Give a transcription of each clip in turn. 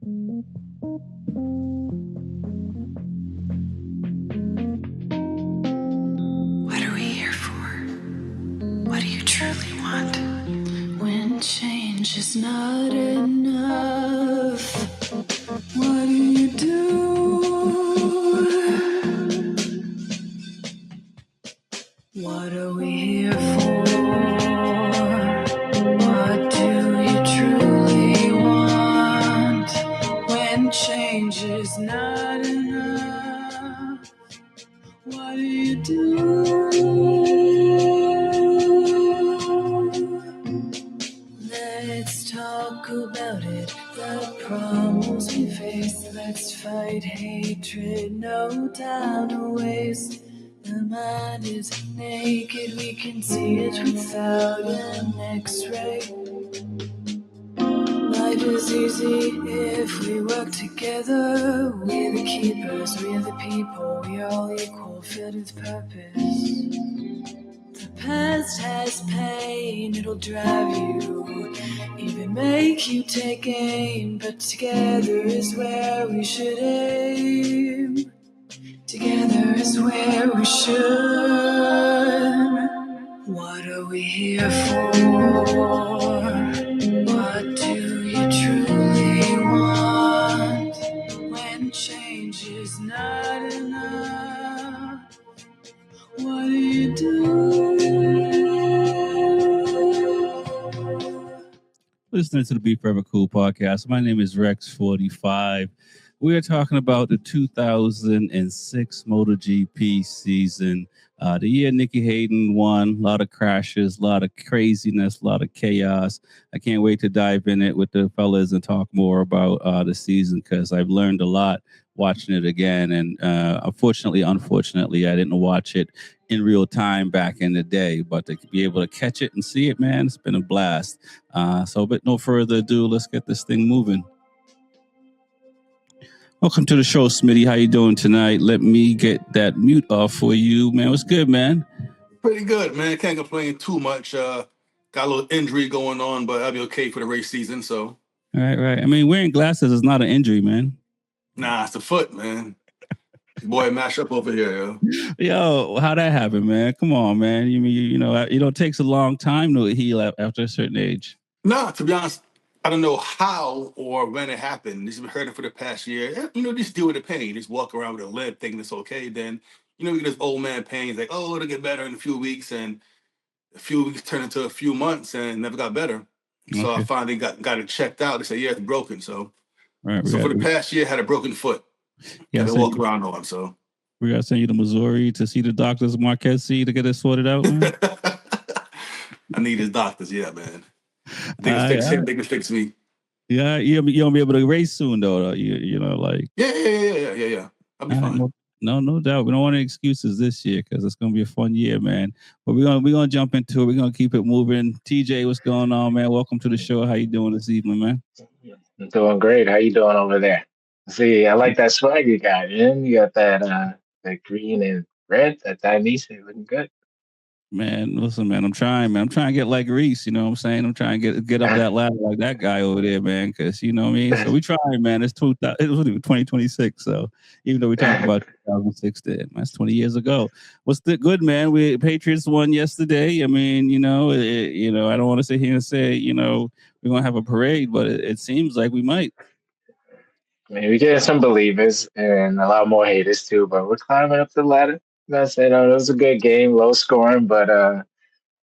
What are we here for? What do you truly want? When change is not enough, what do you do? What are we here for? What do you truly want? When change is not enough, what do you do? Let's talk about it, the problems we face. Let's fight hatred, no time to waste. The mind is naked, we can see it without an x-ray. Life is easy if we work together. We're the keepers, we're the people. We're all equal, filled with purpose. The past has pain, it'll drive you, even make you take aim. But together is where we should aim. Together is where we should. What are we here for? What do you truly want? When change is not enough, what do you do? Listening to the Be Forever Cool podcast. My name is Rex45. We are talking about the 2006 MotoGP season. The year Nicky Hayden won. A lot of crashes, a lot of craziness, a lot of chaos. I can't wait to dive in it with the fellas and talk more about the season because I've learned a lot watching it again. And unfortunately, I didn't watch it in real time back in the day, but to be able to catch it and see it, man, it's been a blast. So, but no further ado, let's get this thing moving. Welcome to the show, Smitty. How you doing tonight? Let me get that mute off for you, man. What's good, man? Pretty good, man. Can't complain too much. Got a little injury going on, but I'll be okay for the race season. So, right. I mean, wearing glasses is not an injury, man. Nah, it's the foot, man. Boy, mash up over here, yo. How that happen, man? Come on, man. You mean it takes a long time to heal after a certain age. Nah, to be honest, I don't know how or when it happened. This has been hurting for the past year. Just deal with the pain. Just walk around with a limp, thinking it's okay. Then, you get this old man pain. It's like, oh, it'll get better in a few weeks, and a few weeks turned into a few months, and never got better. Okay. So I finally got it checked out. They said, yeah, it's broken. So, for the past year, I had a broken foot. Yeah, to walk around on. So we gotta send you to Missouri to see the doctors, Marquez, to get it sorted out. Man. I need his doctors, yeah, man. They can fix him. They can fix me. Yeah, you'll be able to race soon, though. Yeah. I'll be fine. No doubt. We don't want any excuses this year because it's gonna be a fun year, man. But we're gonna jump into it. We're gonna keep it moving. TJ, what's going on, man? Welcome to the show. How you doing this evening, man? I'm doing great. How you doing over there? See, I like that swag you got, man. You got that green and red, that Chinese, looking good. Man, listen, man, I'm trying to get like Reese, you know what I'm saying? I'm trying to get up that ladder like that guy over there, man, because, you know what I mean? So we trying, man. It's 2026, so even though we talked about 2006, that's 20 years ago. What's the good, man? Patriots won yesterday. I mean, I don't want to sit here and say, we're going to have a parade, but it seems like we might. I mean, we get some believers and a lot more haters, too, but we're climbing up the ladder. That's it. It was a good game, low scoring, but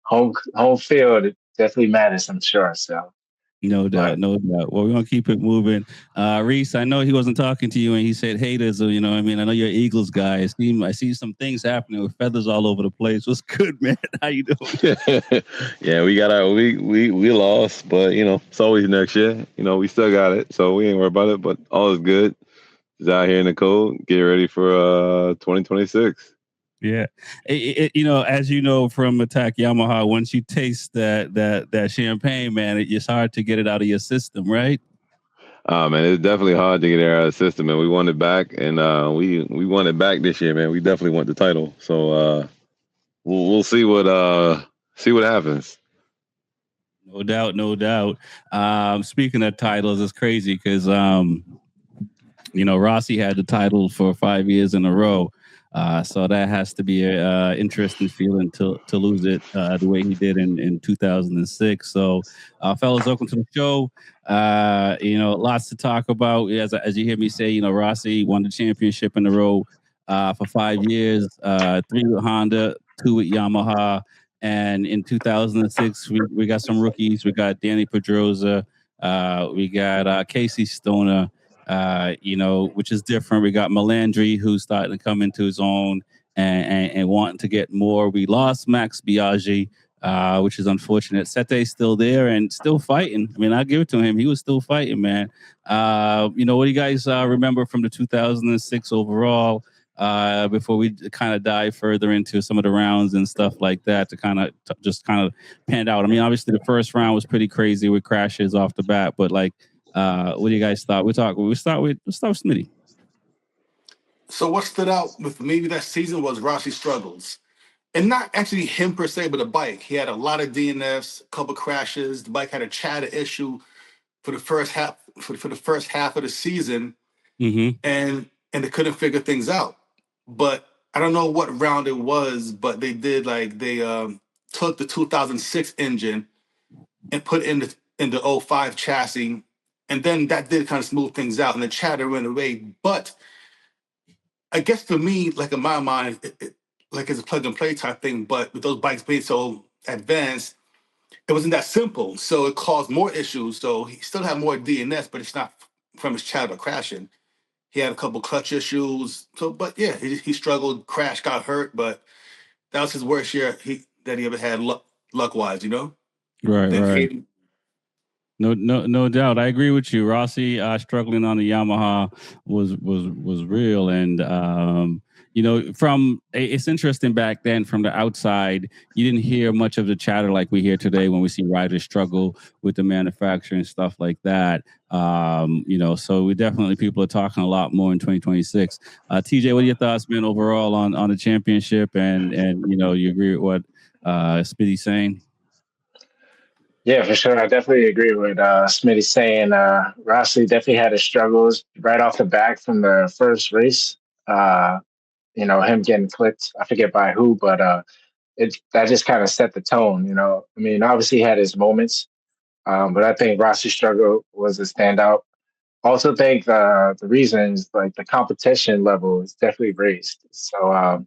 home field definitely matters, I'm sure. So, no doubt. Well, we're gonna keep it moving. Reese, I know he wasn't talking to you, and he said haters. I know you're an Eagles guy. I see some things happening with feathers all over the place. What's good, man? How you doing? Yeah, we lost, but it's always next year. We still got it, so we ain't worried about it. But all is good. Just out here in the cold, get ready for 2026. Yeah, as you know from Attack Yamaha, once you taste that champagne, man, it's hard to get it out of your system, right? Man, it's definitely hard to get it out of the system, and we won it back, and we won it back this year, man. We definitely want the title, so we'll see what happens. No doubt, no doubt. Speaking of titles, it's crazy because Rossi had the title for 5 years in a row. So that has to be a interesting feeling to lose it the way he did in 2006. So, fellas, welcome to the show. Lots to talk about. As you hear me say, Rossi won the championship in a row for 5 years, three with Honda, two with Yamaha. And in 2006, we got some rookies. We got Danny Pedrosa. We got Casey Stoner, which is different. We got Melandri, who's starting to come into his own and wanting to get more. We lost Max Biaggi, which is unfortunate. Sete's still there and still fighting. I mean, I'll give it to him. He was still fighting, man. What do you guys remember from the 2006 overall? Before we kind of dive further into some of the rounds and stuff like that to kind of just kind of pan out. I mean, obviously the first round was pretty crazy with crashes off the bat, but like, what do you guys thought? Let's start with Smitty. So what stood out with maybe that season was Rossi's struggles. And not actually him per se, but the bike. He had a lot of DNFs, a couple crashes. The bike had a chatter issue for the first half for the first half of the season, Mm-hmm. and they couldn't figure things out. But I don't know what round it was, but they took the 2006 engine and put in the '05 chassis, and then that did kind of smooth things out, and the chatter went away. But I guess for me, like in my mind, like it's a plug and play type thing. But with those bikes being so advanced, it wasn't that simple. So it caused more issues. So he still had more DNS, but it's not from his chatter crashing. He had a couple clutch issues. So, but yeah, he struggled, crashed, got hurt. But that was his worst year that he ever had luck wise. Right, Then right. Hayden. No doubt. I agree with you. Rossi struggling on the Yamaha was real, and it's interesting back then from the outside, you didn't hear much of the chatter like we hear today when we see riders struggle with the manufacturing stuff like that. So we definitely people are talking a lot more in 2026. TJ, what are your thoughts, man, overall on the championship, and you agree with what Speedy's saying? Yeah, for sure. I definitely agree with Smitty saying Rossi definitely had his struggles right off the back from the first race. Uh, him getting clipped, I forget by who, but that just kind of set the tone. I mean, obviously he had his moments, but I think Rossi's struggle was a standout. Also, think the reasons like the competition level is definitely raised. So,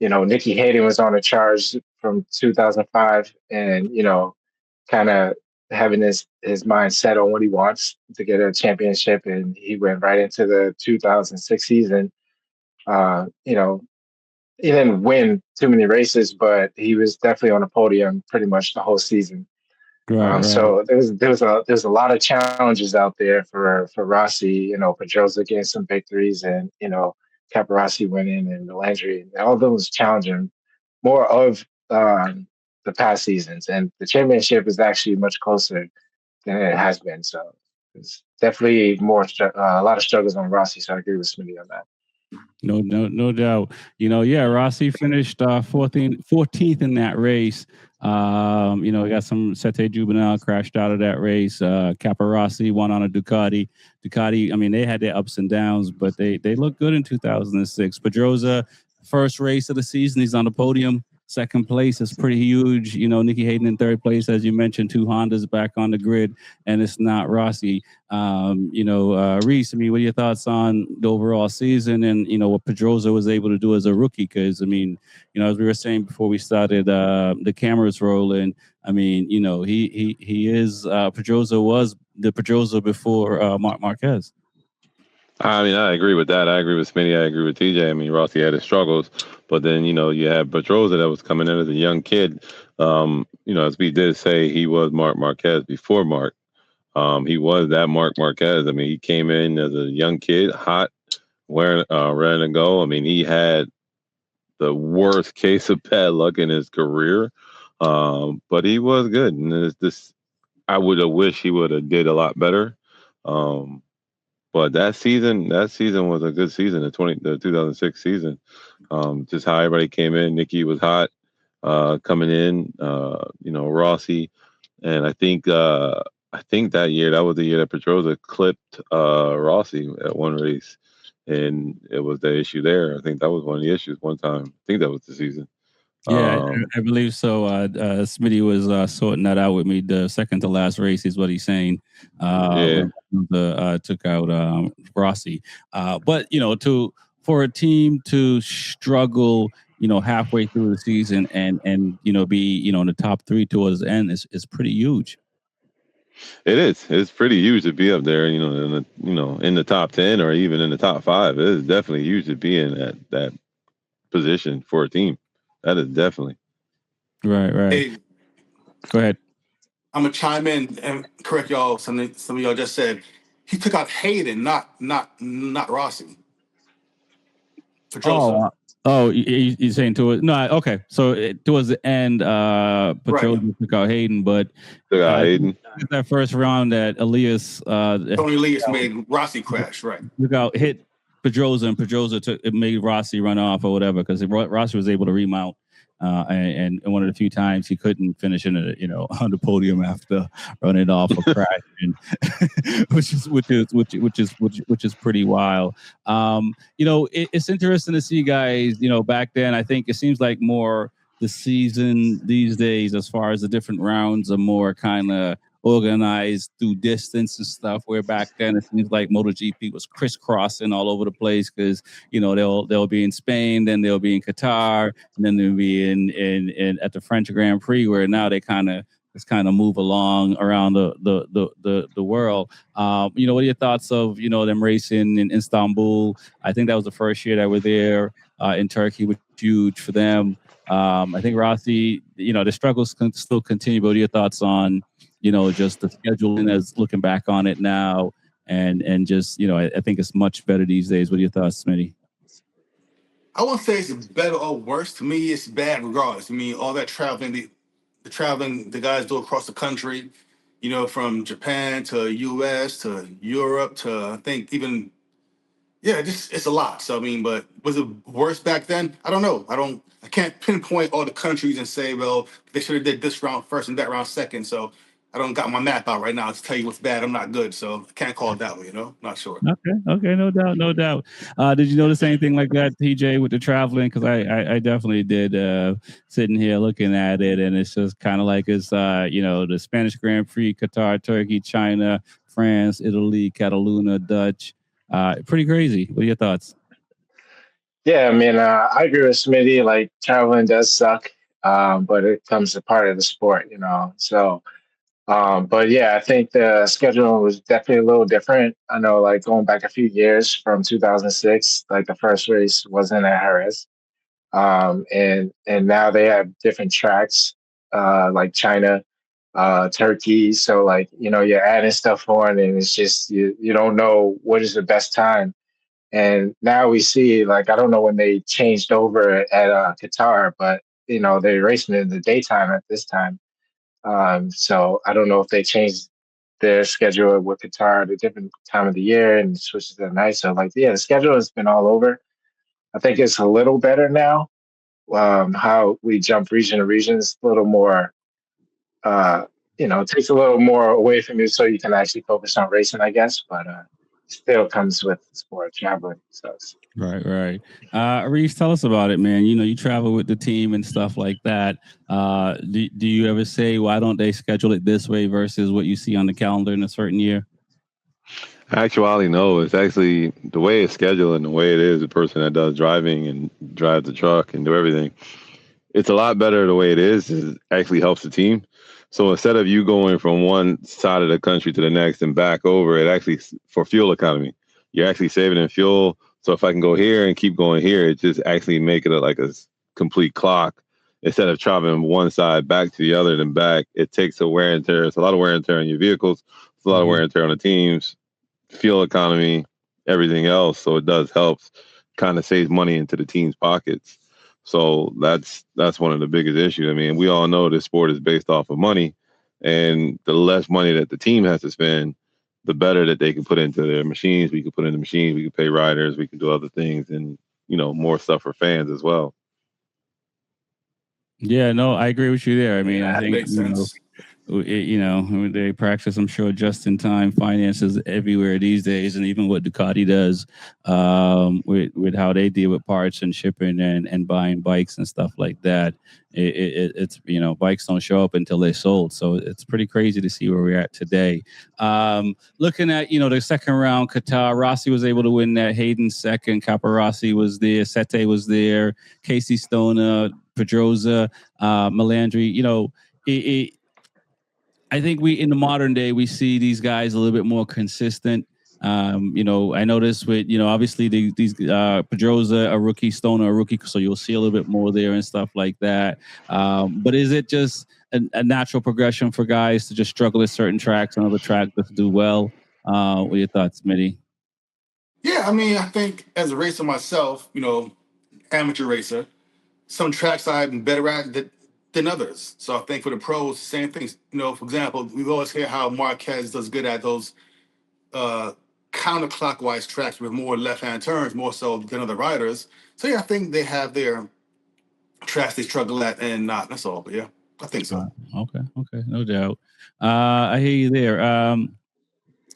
Nikki Hayden was on a charge from 2005, and kind of having his mind set on what he wants to get a championship, and he went right into the 2006 season. You know, he didn't win too many races, but he was definitely on the podium pretty much the whole season. Right. So there's a lot of challenges out there for Rossi. Pedrosa getting some victories, and Caparossi winning, and Landry. All those challenging more of the past seasons, and the championship is actually much closer than it has been. So it's definitely a lot of struggles on Rossi. So I agree with Smitty on that. No doubt. Rossi finished 14th in that race. We got some Sete Juvenile crashed out of that race. Caparossi won on a Ducati. Ducati, I mean, they had their ups and downs, but they looked good in 2006. Pedrosa, first race of the season, he's on the podium. Second place is pretty huge. Nicky Hayden in third place, as you mentioned, two Hondas back on the grid, and it's not Rossi. Reese, I mean, what are your thoughts on the overall season and, what Pedrosa was able to do as a rookie? Because, I mean, as we were saying before we started the cameras rolling, I mean, he is, Pedrosa was the Pedrosa before Mark Marquez. I mean, I agree with that. I agree with Smitty. I agree with TJ. I mean, Rossi had his struggles, but then, you had Pedrosa that was coming in as a young kid. As we did say, he was Mark Marquez before Mark. He was that Mark Marquez. I mean, he came in as a young kid, hot, ready to go. I mean, he had the worst case of bad luck in his career, but he was good. And I would have wished he would have did a lot better. But that season was a good season, the 2006 season. Just how everybody came in. Nicky was hot coming in. Rossi And I think that year, that was the year that Pedrosa clipped Rossi at one race, and it was the issue there. I think that was one of the issues one time. I think that was the season. Yeah, Um, I believe so. Smitty was sorting that out with me. The second to last race is what he's saying. yeah, When the took out Rossi, but to for a team to struggle, halfway through the season and be in the top three towards the end is pretty huge. it is. It's pretty huge to be up there. In the top 10 or even in the top five. It is definitely huge to be in that position for a team. That is definitely. Right, right. Hey, Go ahead. I'm gonna chime in and correct y'all. Something some of y'all just said. He took out Hayden, not Rossi. Pedrosa. Oh, he's saying to it. No, okay. So towards the end, Right. Petrosian took out Hayden, but Took out Hayden. that first round that Elias Tony Elias made Rossi crash. Right. took out hit Pedrosa, and Pedrosa took it made Rossi run off or whatever because Rossi was able to remount. And one of the few times he couldn't finish on the podium after running off a crash, which is pretty wild. It's interesting to see guys. Back then I think it seems like more the season these days, as far as the different rounds, are more kind of organized through distance and stuff. Where back then it seems like MotoGP was crisscrossing all over the place because they'll be in Spain, then they'll be in Qatar, and then they'll be in at the French Grand Prix. Where now they kind of move along around the world. What are your thoughts of them racing in Istanbul? I think that was the first year that we're there in Turkey, which was huge for them. I think Rossi, the struggles can still continue. But what are your thoughts on just the scheduling as looking back on it now, and just I think it's much better these days. What are your thoughts, Smitty? I won't say it's better or worse. To me, it's bad regardless. I mean, all that traveling, the traveling the guys do across the country, from Japan to US to Europe to I think even yeah, just it's a lot. So I mean, but was it worse back then? I don't know. I can't pinpoint all the countries and say, well, they should have did this round first and that round second. So I don't got my map out right now to tell you what's bad. I'm not good, so I can't call it that way. Not sure. Okay, no doubt, no doubt. Did you notice anything like that, TJ, with the traveling? Because I definitely did. Sitting here looking at it, and it's just kind of like it's the Spanish Grand Prix, Qatar, Turkey, China, France, Italy, Cataluna, Dutch. Pretty crazy. What are your thoughts? Yeah, I mean, I agree with Smitty. Like traveling does suck, but it comes a part of the sport, So, but yeah, I think the schedule was definitely a little different. I know, like going back a few years from 2006, like the first race wasn't at Jerez, and now they have different tracks, like China, Turkey. So like you're adding stuff on, and it's just you don't know what is the best time. And now we see, like, I don't know when they changed over at Qatar, but they're racing in the daytime at this time. So I don't know if they changed their schedule with Qatar at a different time of the year and switched to the night. So like, yeah, the schedule has been all over. I think it's a little better now. How we jump region to region is a little more, it takes a little more away from you so you can actually focus on racing, I guess. But still comes with the sport of traveling. So Right, right. Reese, tell us about it, man. You travel with the team and stuff like that. Do you ever say, why don't they schedule it this way versus what you see on the calendar in a certain year? Actually, no. It's actually the way it's scheduled and the way it is. The person that does driving and drives the truck and do everything. It's a lot better the way it is. It actually helps the team. So instead of you going from one side of the country to the next and back over, it actually for fuel economy, you're actually saving in fuel. So if I can go here and keep going here, it just actually make it like a complete clock. Instead of traveling one side back to the other, then back, it takes a wear and tear. It's a lot of wear and tear on your vehicles. It's a lot of wear and tear on the teams, fuel economy, everything else. So it does help kind of save money into the team's pockets. So that's one of the biggest issues. I mean, we all know this sport is based off of money, and the less money that the team has to spend, the better that they can put into their machines. We can put in the machines, we can pay riders, we can do other things, and more stuff for fans as well. Yeah, no, I agree with you there. I mean, I That think makes sense. they practice, I'm sure, just in time finances everywhere these days, and even what Ducati does with how they deal with parts and shipping and buying bikes and stuff like that. It's bikes don't show up until they're sold, so it's pretty crazy to see where we're at today. Looking at the second round, Qatar, Rossi was able to win that. Hayden second, Caparossi was there, Sete was there, Casey Stoner, Pedrosa, Melandri. I think we in the modern day we see these guys a little bit more consistent. I noticed with obviously these Pedrosa a rookie, Stoner a rookie, so you'll see a little bit more there and stuff like that. But is it just a natural progression for guys to just struggle at certain tracks and other tracks to do well? What are your thoughts, Smitty? Yeah, I mean, I think as a racer myself, amateur racer, some tracks I'm better at than others. So I think for the pros, same things. For example, we always hear how Marquez does good at those counterclockwise tracks with more left-hand turns, more so than other riders. So yeah, I think they have their tracks they struggle at and not. That's all. But yeah, I think so. Okay, no doubt. I hear you there.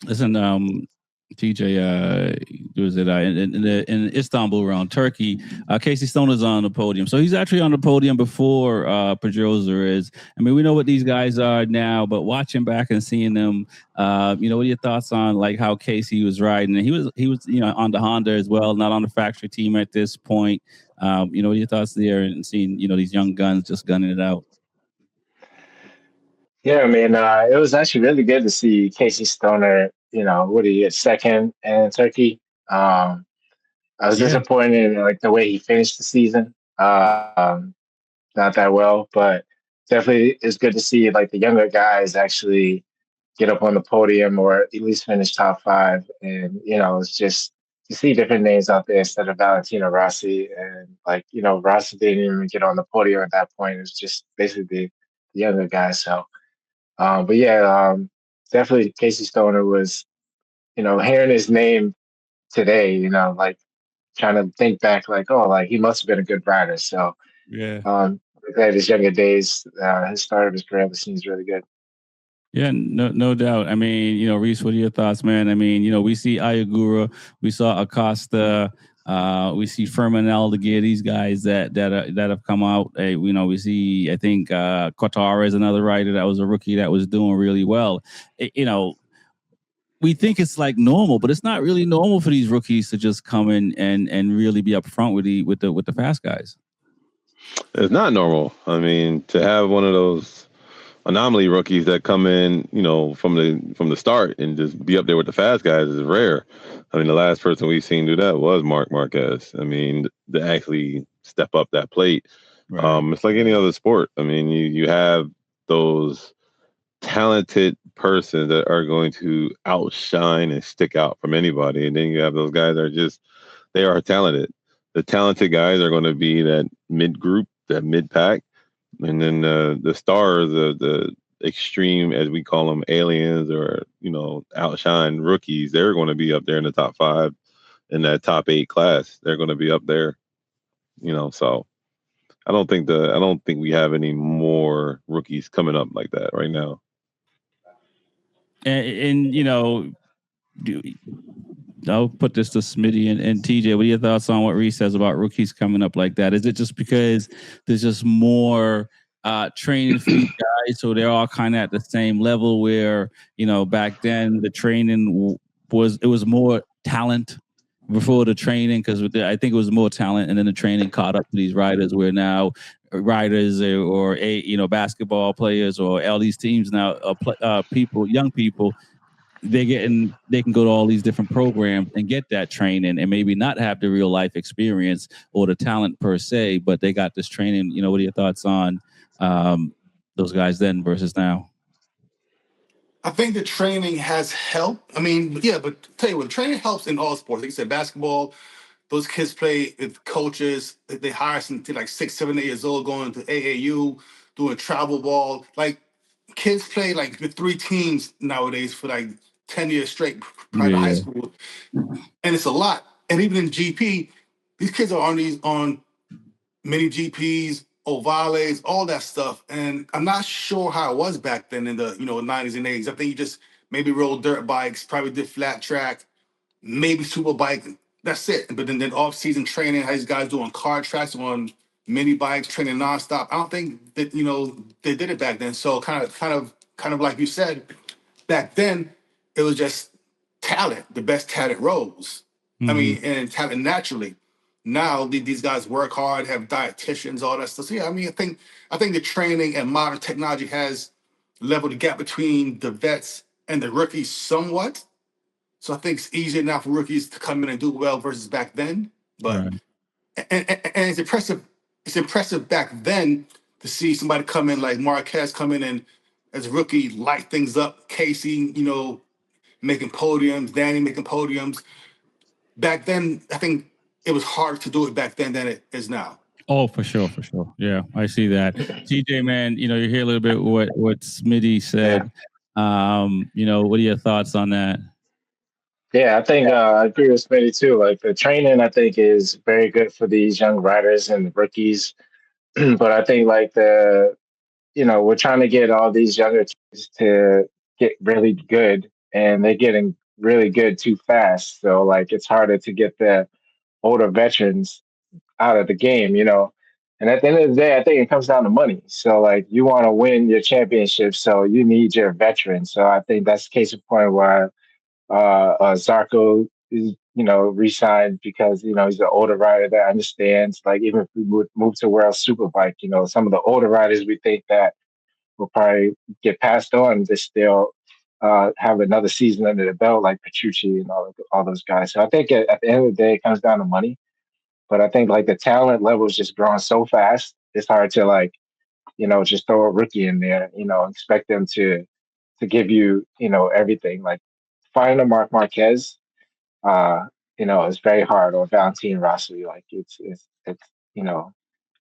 Listen, TJ, was it in Istanbul around Turkey? Casey Stoner's on the podium, so he's actually on the podium before Pedrosa is. I mean, we know what these guys are now, but watching back and seeing them, what are your thoughts on like how Casey was riding? And he was on the Honda as well, not on the factory team at this point. What are your thoughts there and seeing these young guns just gunning it out? Yeah, I mean, it was actually really good to see Casey Stoner, what he get second in Turkey. I was Yeah. disappointed in like the way he finished the season. Not that well, but definitely it's good to see like the younger guys actually get up on the podium or at least finish top five. And it's just to see different names out there instead of Valentino Rossi. And like Rossi didn't even get on the podium at that point. It was just basically the younger guys. So, but yeah, definitely Casey Stoner was hearing his name today. Like trying to think back, like, oh, like he must have been a good rider. So, Yeah. glad his younger days, his start of his career ever seems really good. Yeah, no doubt. I mean, Reese, what are your thoughts, man? I mean, we see Ayagura, we saw Acosta, we see Furman Aldeguer, these guys that have come out. We see, I think, Qatar is another rider that was a rookie that was doing really well. We think it's like normal, but it's not really normal for these rookies to just come in and really be up front with the fast guys. It's not normal. I mean, to have one of those anomaly rookies that come in, from the start and just be up there with the fast guys is rare. I mean, the last person we've seen do that was Marc Marquez. I mean, to actually step up that plate. Right. It's like any other sport. I mean, you have those talented persons that are going to outshine and stick out from anybody, and then you have those guys that they are talented. The talented guys are going to be that mid group, that mid pack, and then the stars, the extreme, as we call them, aliens or outshine rookies. They're going to be up there in the top 5 in that top 8 class. They're going to be up there. So I don't think we have any more rookies coming up like that right now. And I'll put this to Smitty and TJ. What are your thoughts on what Reese says about rookies coming up like that? Is it just because there's just more training for these guys, so they're all kind of at the same level? Where back then the training was more talent before the training, because I think it was more talent, and then the training caught up to these riders. Where now riders or basketball players or all these teams now young people, they can go to all these different programs and get that training and maybe not have the real life experience or the talent per se, but they got this training. What are your thoughts on those guys then versus now? I think the training has helped. I mean, yeah, but tell you what, training helps in all sports. Like you said, basketball, those kids play with coaches. They hire some like 6, 7, 8 years old, going to AAU, doing travel ball. Like kids play like with 3 teams nowadays for like 10 years straight prior to high school. And it's a lot. And even in GP, these kids are on mini GPs, ovales, all that stuff. And I'm not sure how it was back then in the 90s and 80s. I think you just maybe rode dirt bikes, probably did flat track, maybe super bike. That's it. But then off-season training, how these guys doing car tracks on mini bikes, training nonstop. I don't think that they did it back then. So kind of like you said, back then it was just talent. The best talent rose. I mean, and talent naturally. Now these guys work hard, have dietitians, all that stuff. So yeah, I mean, I think the training and modern technology has leveled the gap between the vets and the rookies somewhat. So I think it's easier now for rookies to come in and do well versus back then. But Right. and it's impressive. It's impressive back then to see somebody come in like Marquez come in and as a rookie light things up. Casey, making podiums. Danny making podiums. Back then, I think it was harder to do it back then than it is now. Oh, for sure, for sure. Yeah, I see that. TJ, man, you hear a little bit what Smitty said. What are your thoughts on that? Yeah, I think I agree with Smitty too. Like the training, I think is very good for these young riders and rookies. But I think like we're trying to get all these younger kids to get really good, and they're getting really good too fast. So like it's harder to get the older veterans out of the game. And at the end of the day, I think it comes down to money. So like you want to win your championship, so you need your veterans. So I think that's the case in point where Zarco is, re-signed because, he's an older rider that understands, like, even if we would move to World Superbike, some of the older riders we think that will probably get passed on, they still have another season under the belt, like Petrucci and all those guys. So I think at the end of the day, it comes down to money. But I think, like, the talent level is just growing so fast, it's hard to, like, just throw a rookie in there, expect them to give you, everything. Like, finding a Mark Marquez, it's very hard, or Valentine Rossi. Like it's a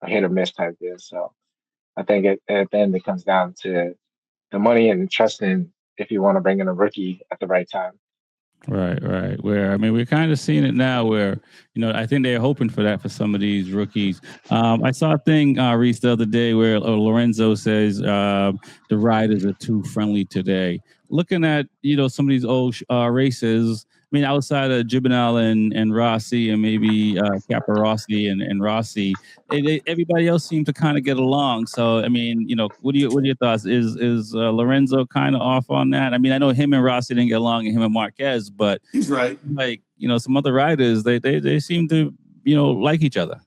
hit or miss type deal. So I think at the end it comes down to the money and trusting if you want to bring in a rookie at the right time. Right. Where we're kind of seeing it now. Where I think they're hoping for that for some of these rookies. I saw a thing, Reese, the other day where Lorenzo says the riders are too friendly today. Looking at some of these old races. Outside of Gibonel and Rossi and maybe Caparossi and Rossi, everybody else seemed to kind of get along. So, what are your thoughts? Is Lorenzo kind of off on that? I know him and Rossi didn't get along, and him and Marquez, but he's right. Like, some other riders, they seem to, like each other.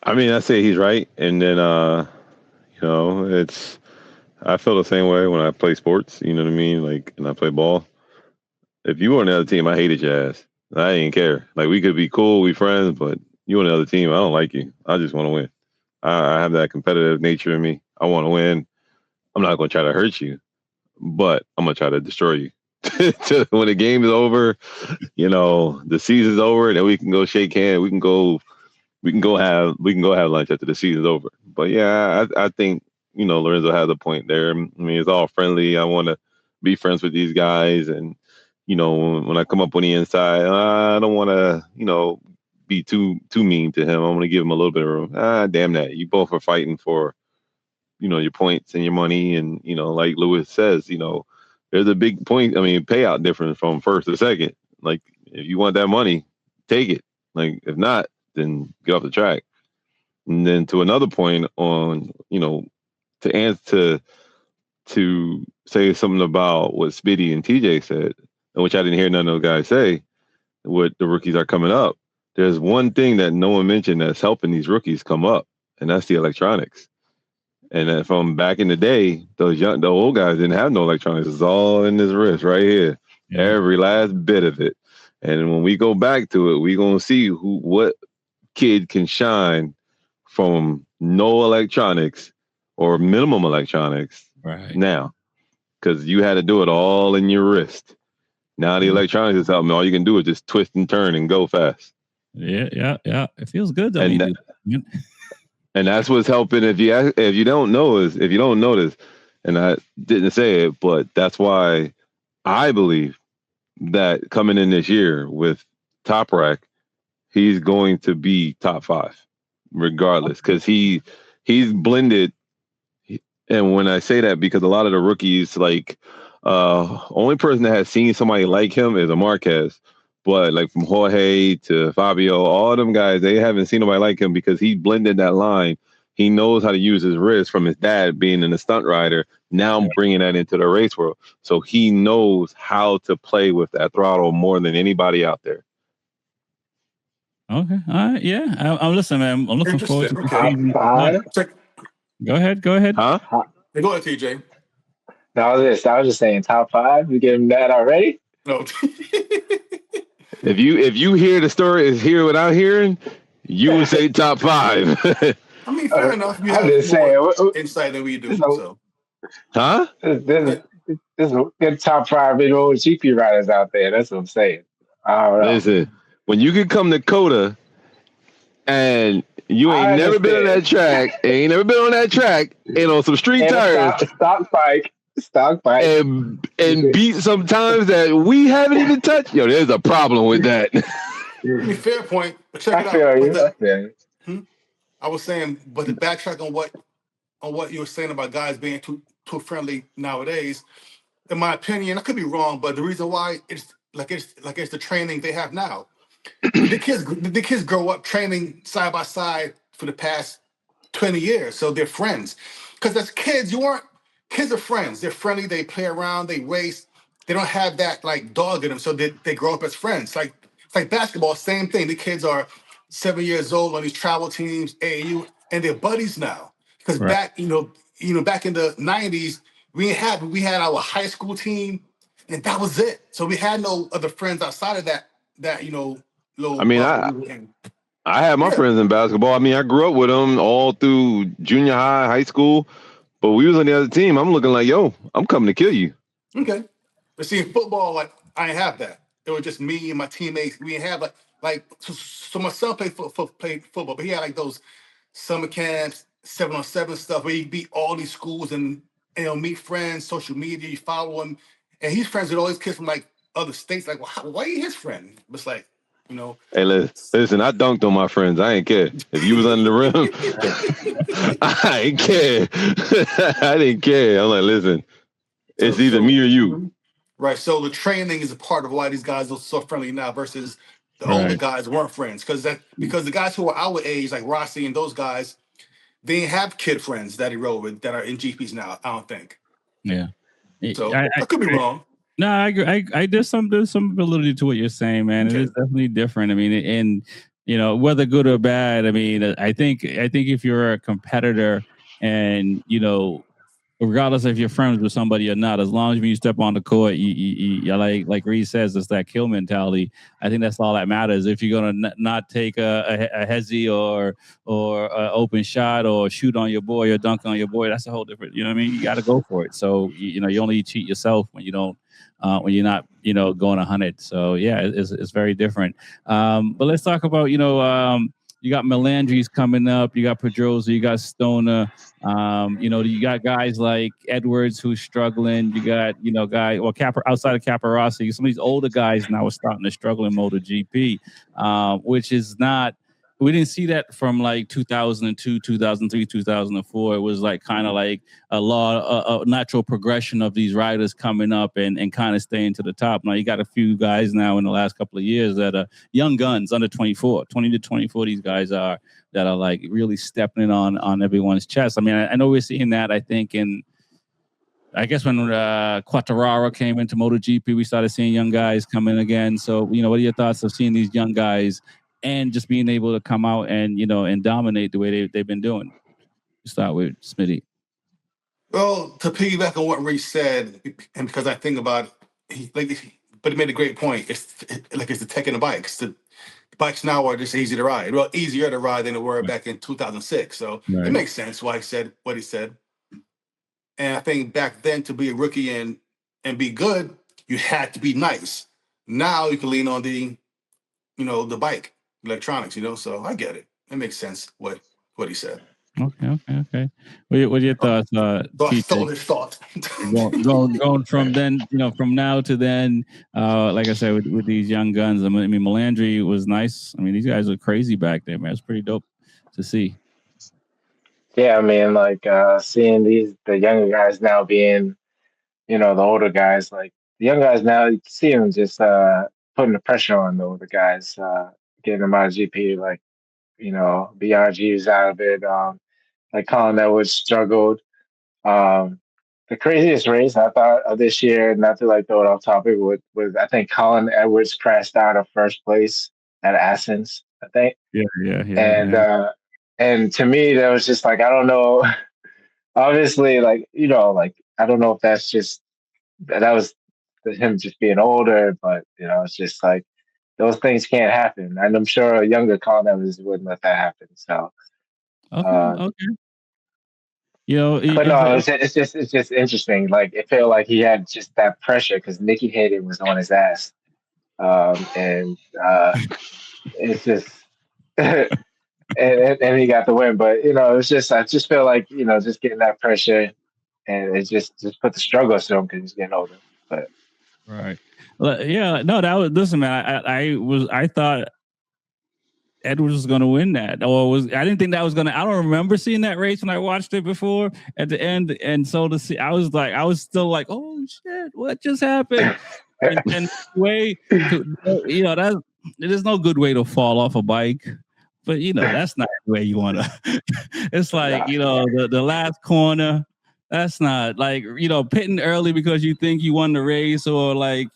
I say he's right, and then I feel the same way when I play sports. You know what I mean? Like, and I play ball. If you were on the other team, I hated your ass. I didn't care. Like, we could be cool, we friends, but you on the other team, I don't like you. I just want to win. I have that competitive nature in me. I want to win. I'm not going to try to hurt you, but I'm going to try to destroy you. When the game is over, the season's over, then we can go shake hands. We can go have lunch after the season's over. But yeah, I think, Lorenzo has a point there. It's all friendly. I want to be friends with these guys, and when I come up on the inside, I don't want to, be too mean to him. I want to give him a little bit of room. Damn that. You both are fighting for, your points and your money. And, like Lewis says, there's a big payout difference from first to second. Like, if you want that money, take it. Like, if not, then get off the track. And then to another point on, to answer to say something about what Spitty and TJ said, which I didn't hear none of those guys say, what the rookies are coming up. There's one thing that no one mentioned that's helping these rookies come up, and that's the electronics. And then from back in the day, the old guys didn't have no electronics. It's all in this wrist right here, every last bit of it. And when we go back to it, we're gonna see what kid can shine from no electronics or minimum electronics now, because you had to do it all in your wrist. Now the electronics is helping. All you can do is just twist and turn and go fast. Yeah. It feels good though. And that's what's helping. If you don't notice, and I didn't say it, but that's why I believe that coming in this year with Top Rack, he's going to be top 5. regardless, because he's blended. And when I say that, because a lot of the rookies, like, only person that has seen somebody like him is a Marquez. But like from Jorge to Fabio, all them guys, they haven't seen nobody like him because he blended that line. He knows how to use his wrist from his dad being in a stunt rider. Now I'm bringing that into the race world. So he knows how to play with that throttle more than anybody out there. Okay. All right. Yeah. I'm listening, man. I'm looking forward to the season. Go ahead. Huh? Hey, go ahead, TJ. No, I was just saying top 5. You gave him that already? No. If you hear the story, hear what I'm hearing, you would say top 5. I mean, fair enough. You I'm have just more saying, insight than we do. So, huh? There's good top 5 MotoGP riders out there. That's what I'm saying. I don't know. Listen, when you can come to Coda and you ain't never been on that track, and on some street tires, stock bike, and beat some times that we haven't even touched. Yo, there's a problem with that. I mean, fair point. But check it out. I was saying, but to backtrack on what you were saying about guys being too friendly nowadays, in my opinion, I could be wrong, but the reason why it's the training they have now. The kids grow up training side by side for the past 20 years, so they're friends. Because as kids, kids are friends. They're friendly. They play around. They race. They don't have that like dog in them, so they grow up as friends. It's like basketball, same thing. The kids are 7 years old on these travel teams, AAU, and they're buddies now. Because back in the 90s, we had our high school team, and that was it. So we had no other friends outside of that little. I mean, I had my friends in basketball. I mean, I grew up with them all through junior high, high school, but we was on the other team. I'm looking like, yo, I'm coming to kill you. Okay. But see, in football, like, I didn't have that. It was just me and my teammates. We didn't have so my son played football, but he had like those summer camps, 7-on-7 stuff where you beat all these schools and meet friends, social media, you follow him. And he's friends with all these kids from like other states. Like, well, why are you his friend? It's like, Hey, listen, I dunked on my friends. I ain't care. If you was under the rim, I ain't care. I didn't care. I'm like, listen, it's either me or you. Right. So the training is a part of why these guys are so friendly now versus the older guys weren't friends. Because the guys who are our age, like Rossi and those guys, they didn't have kid friends that he rode with that are in GPs now, I don't think. Yeah. So I could be wrong. No, I agree. There's some validity to what you're saying, man. Okay. It is definitely different. I mean, and whether good or bad, I mean, I think if you're a competitor and regardless if you're friends with somebody or not, as long as when you step on the court, you like Reed says, it's that kill mentality. I think that's all that matters. If you're gonna not take a hezzy or open shot or shoot on your boy or dunk on your boy, that's a whole different. You know what I mean? You got to go for it. So you only cheat yourself when you don't. When you're not, going 100. So yeah, it's very different. But let's talk about, you got Melandri's coming up, you got Pedrosa, you got Stoner, you got guys like Edwards who's struggling. You got, outside of Caparossi, some of these older guys now are starting to struggle in MotoGP, which is not. We didn't see that from like 2002, 2003, 2004. It was like kind of like a natural progression of these riders coming up and kind of staying to the top. Now you got a few guys now in the last couple of years that are young guns under 24, 20 to 24. These guys are that are like really stepping on everyone's chest. I mean, I know we're seeing that. I think I guess when Quartararo came into MotoGP, we started seeing young guys come in again. So, what are your thoughts of seeing these young guys and just being able to come out and, and dominate the way they've been doing? Start with Smitty. Well, to piggyback on what Ray said, and because I think about it, but he made a great point. It's the tech in the bikes. The bikes now are just easy to ride. Well, easier to ride than they were back in 2006. So It makes sense why he said what he said. And I think back then to be a rookie and be good, you had to be nice. Now you can lean on the bike. Electronics, so I get it. It makes sense what he said. Okay. What are your thoughts? I stole his thought. going from then, from now to then, like I said, with these young guns. I mean, Melandri was nice. I mean, these guys were crazy back then, man. It's pretty dope to see. Yeah, I mean, like seeing the younger guys now being, the older guys, like the young guys now, you see them just putting the pressure on the older guys, getting them out of GP, like, BRG was out of it. Like Colin Edwards struggled. Um, the craziest race I thought of this year, not to like throw it off topic, was I think Colin Edwards crashed out of first place at Athens, I think. And and to me that was just like, I don't know. Obviously, like, like I don't know if that's just that was him just being older, but it's just like those things can't happen. And I'm sure a younger Colin Evans wouldn't let that happen. So Okay. You know, but no, it's just interesting. Like it felt like he had just that pressure because Nikki Hayden was on his ass. And it's just and he got the win. But it's just I just feel like just getting that pressure, and it just put the struggle to him because he's getting older. But right, yeah, no, that was listen, man. I thought Edwards was going to win that, or I didn't think that was going to. I don't remember seeing that race when I watched it before at the end, and so to see, I was still like, oh shit, what just happened? and way to, that there's no good way to fall off a bike. But that's not the way you want to. It's like the last corner. That's not like pitting early because you think you won the race, or like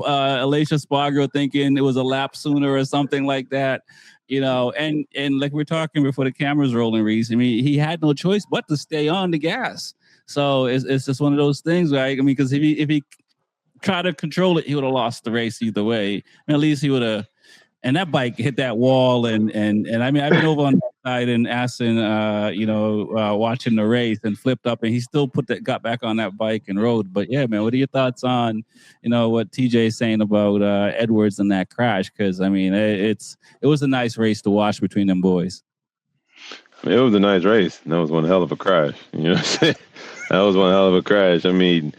Alicia Spargo thinking it was a lap sooner or something like that. And like we're talking before the cameras rolling, Reese. I mean, he had no choice but to stay on the gas. So it's just one of those things, right? I mean, because if he tried to control it, he would have lost the race either way. I mean, at least he would have. And that bike hit that wall, and I mean, I've been over on that side in Aston, watching the race, and flipped up, and he still got back on that bike and rode. But yeah, man, what are your thoughts on, what TJ is saying about Edwards and that crash? Because I mean, it was a nice race to watch between them boys. It was a nice race. That was one hell of a crash. You know what I'm saying? That was one hell of a crash. I mean,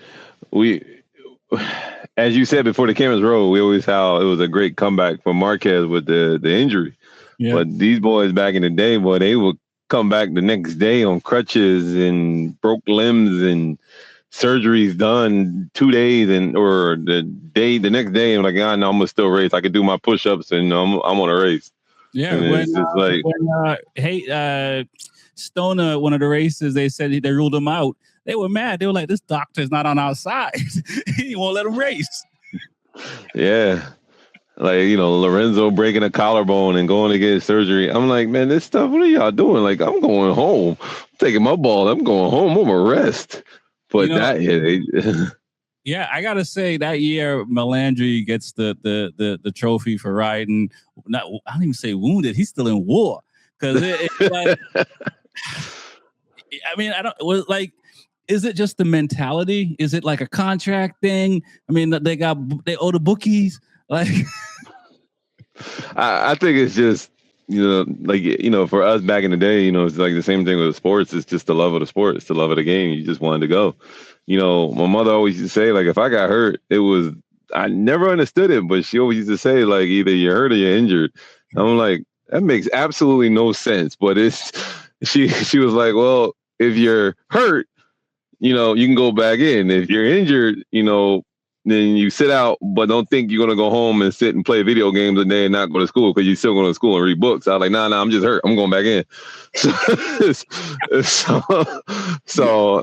as you said before the cameras rolled, we always how it was a great comeback for Marquez with the injury. Yeah. But these boys back in the day, boy, they would come back the next day on crutches and broke limbs and surgeries done 2 days or the next day. I'm like, no, I'm gonna still race. I could do my push-ups and I'm on a race. Yeah, Stoner, one of the races, they said they ruled him out. They were mad. They were like, this doctor's not on our side. He won't let him race. Yeah. Like, Lorenzo breaking a collarbone and going to get surgery. I'm like, man, this stuff, what are y'all doing? Like, I'm going home. I'm taking my ball. I'm going home. I'm going to rest. But yeah, I got to say that year, Melandri gets the trophy for riding. I don't even say wounded. He's still in war. Because it's like, I mean, is it just the mentality? Is it like a contract thing? I mean, they owe the bookies. Like, I think it's just, for us back in the day, it's like the same thing with sports. It's just the love of the sport. It's the love of the game. You just wanted to go. My mother always used to say, like, if I got hurt, I never understood it, but she always used to say, like, either you're hurt or you're injured. I'm like, that makes absolutely no sense. But she was like, well, if you're hurt, you can go back in. If you're injured, then you sit out, but don't think you're going to go home and sit and play video games and then not go to school because you're still going to school and read books. I was like, nah, I'm just hurt. I'm going back in. So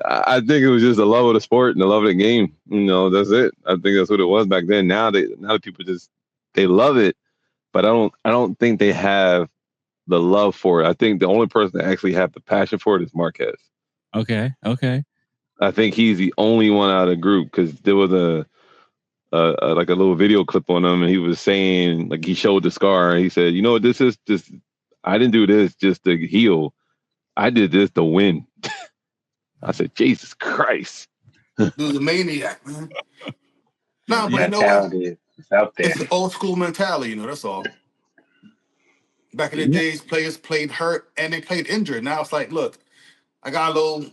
I think it was just the love of the sport and the love of the game. That's it. I think that's what it was back then. Now the people they love it, but I don't think they have the love for it. I think the only person that actually have the passion for it is Marquez. Okay. I think he's the only one out of the group because there was a little video clip on him, and he was saying, like, he showed the scar, and he said, this is just, I didn't do this just to heal. I did this to win. I said, Jesus Christ. Dude's a maniac, man. No, but it's out there. It's the old school mentality, that's all. Back in the days, players played hurt and they played injured. Now it's like, look, I got a little,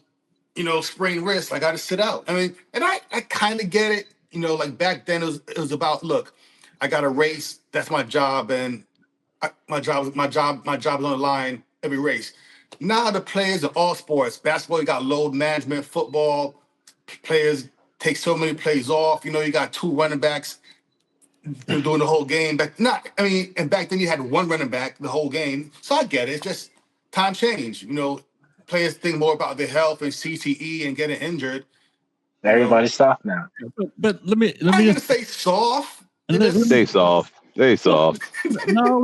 sprained wrist. I got to sit out. I mean, and I kind of get it. Like back then it was about, look, I got a race. That's my job. And my job is on the line every race. Now the players in all sports, basketball, you got load management, football, players take so many plays off. You got 2 running backs doing the whole game. And back then you had 1 running back the whole game. So I get it. It's just time change. Players think more about their health and CTE and getting injured. Everybody's soft now. But let me I'm gonna just say soft. Stay soft. Stay soft. no.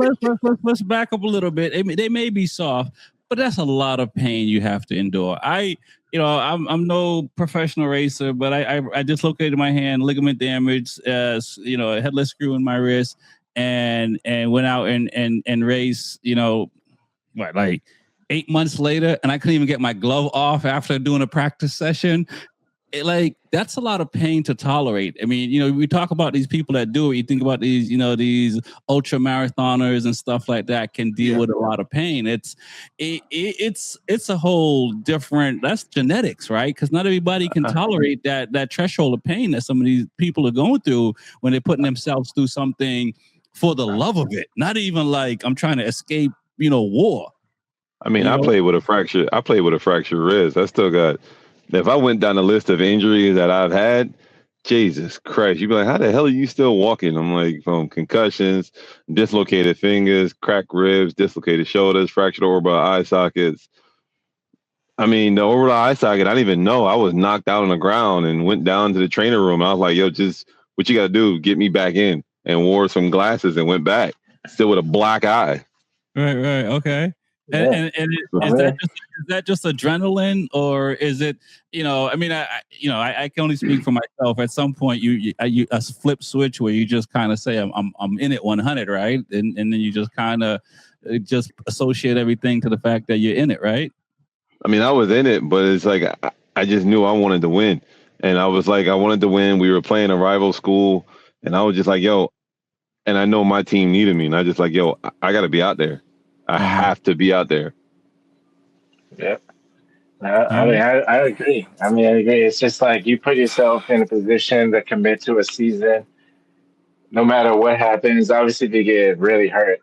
Let's back up a little bit. They may be soft, but that's a lot of pain you have to endure. I'm no professional racer, but I dislocated my hand, ligament damage, a headless screw in my wrist, and went out and raced. Like 8 months later, and I couldn't even get my glove off after doing a practice session. That's a lot of pain to tolerate. I mean, we talk about these people that do it. You think about these, these ultra marathoners and stuff like that can deal with a lot of pain. It's a whole different. That's genetics, right? Because not everybody can tolerate that threshold of pain that some of these people are going through when they're putting themselves through something for the love of it. Not even like I'm trying to escape, war. I mean, I played with a fractured wrist. I still got. If I went down the list of injuries that I've had, Jesus Christ, you'd be like, how the hell are you still walking? I'm like, from concussions, dislocated fingers, cracked ribs, dislocated shoulders, fractured orbital eye sockets. I mean, the orbital eye socket, I didn't even know. I was knocked out on the ground and went down to the trainer room. I was like, yo, just what you got to do, get me back in, and wore some glasses and went back, still with a black eye. Right, okay. And is that just adrenaline, or is it, I can only speak for myself. At some point you a flip switch where you just kind of say I'm in it 100, right? And then you just kind of just associate everything to the fact that you're in it, right? I mean, I was in it, but it's like I just knew I wanted to win. And I was like, I wanted to win. We were playing a rival school, and I was just like, yo, and I know my team needed me, and I just like, yo, I got to be out there. I have to be out there. Yeah. I agree. I agree. It's just like you put yourself in a position to commit to a season, no matter what happens. Obviously, if you get really hurt,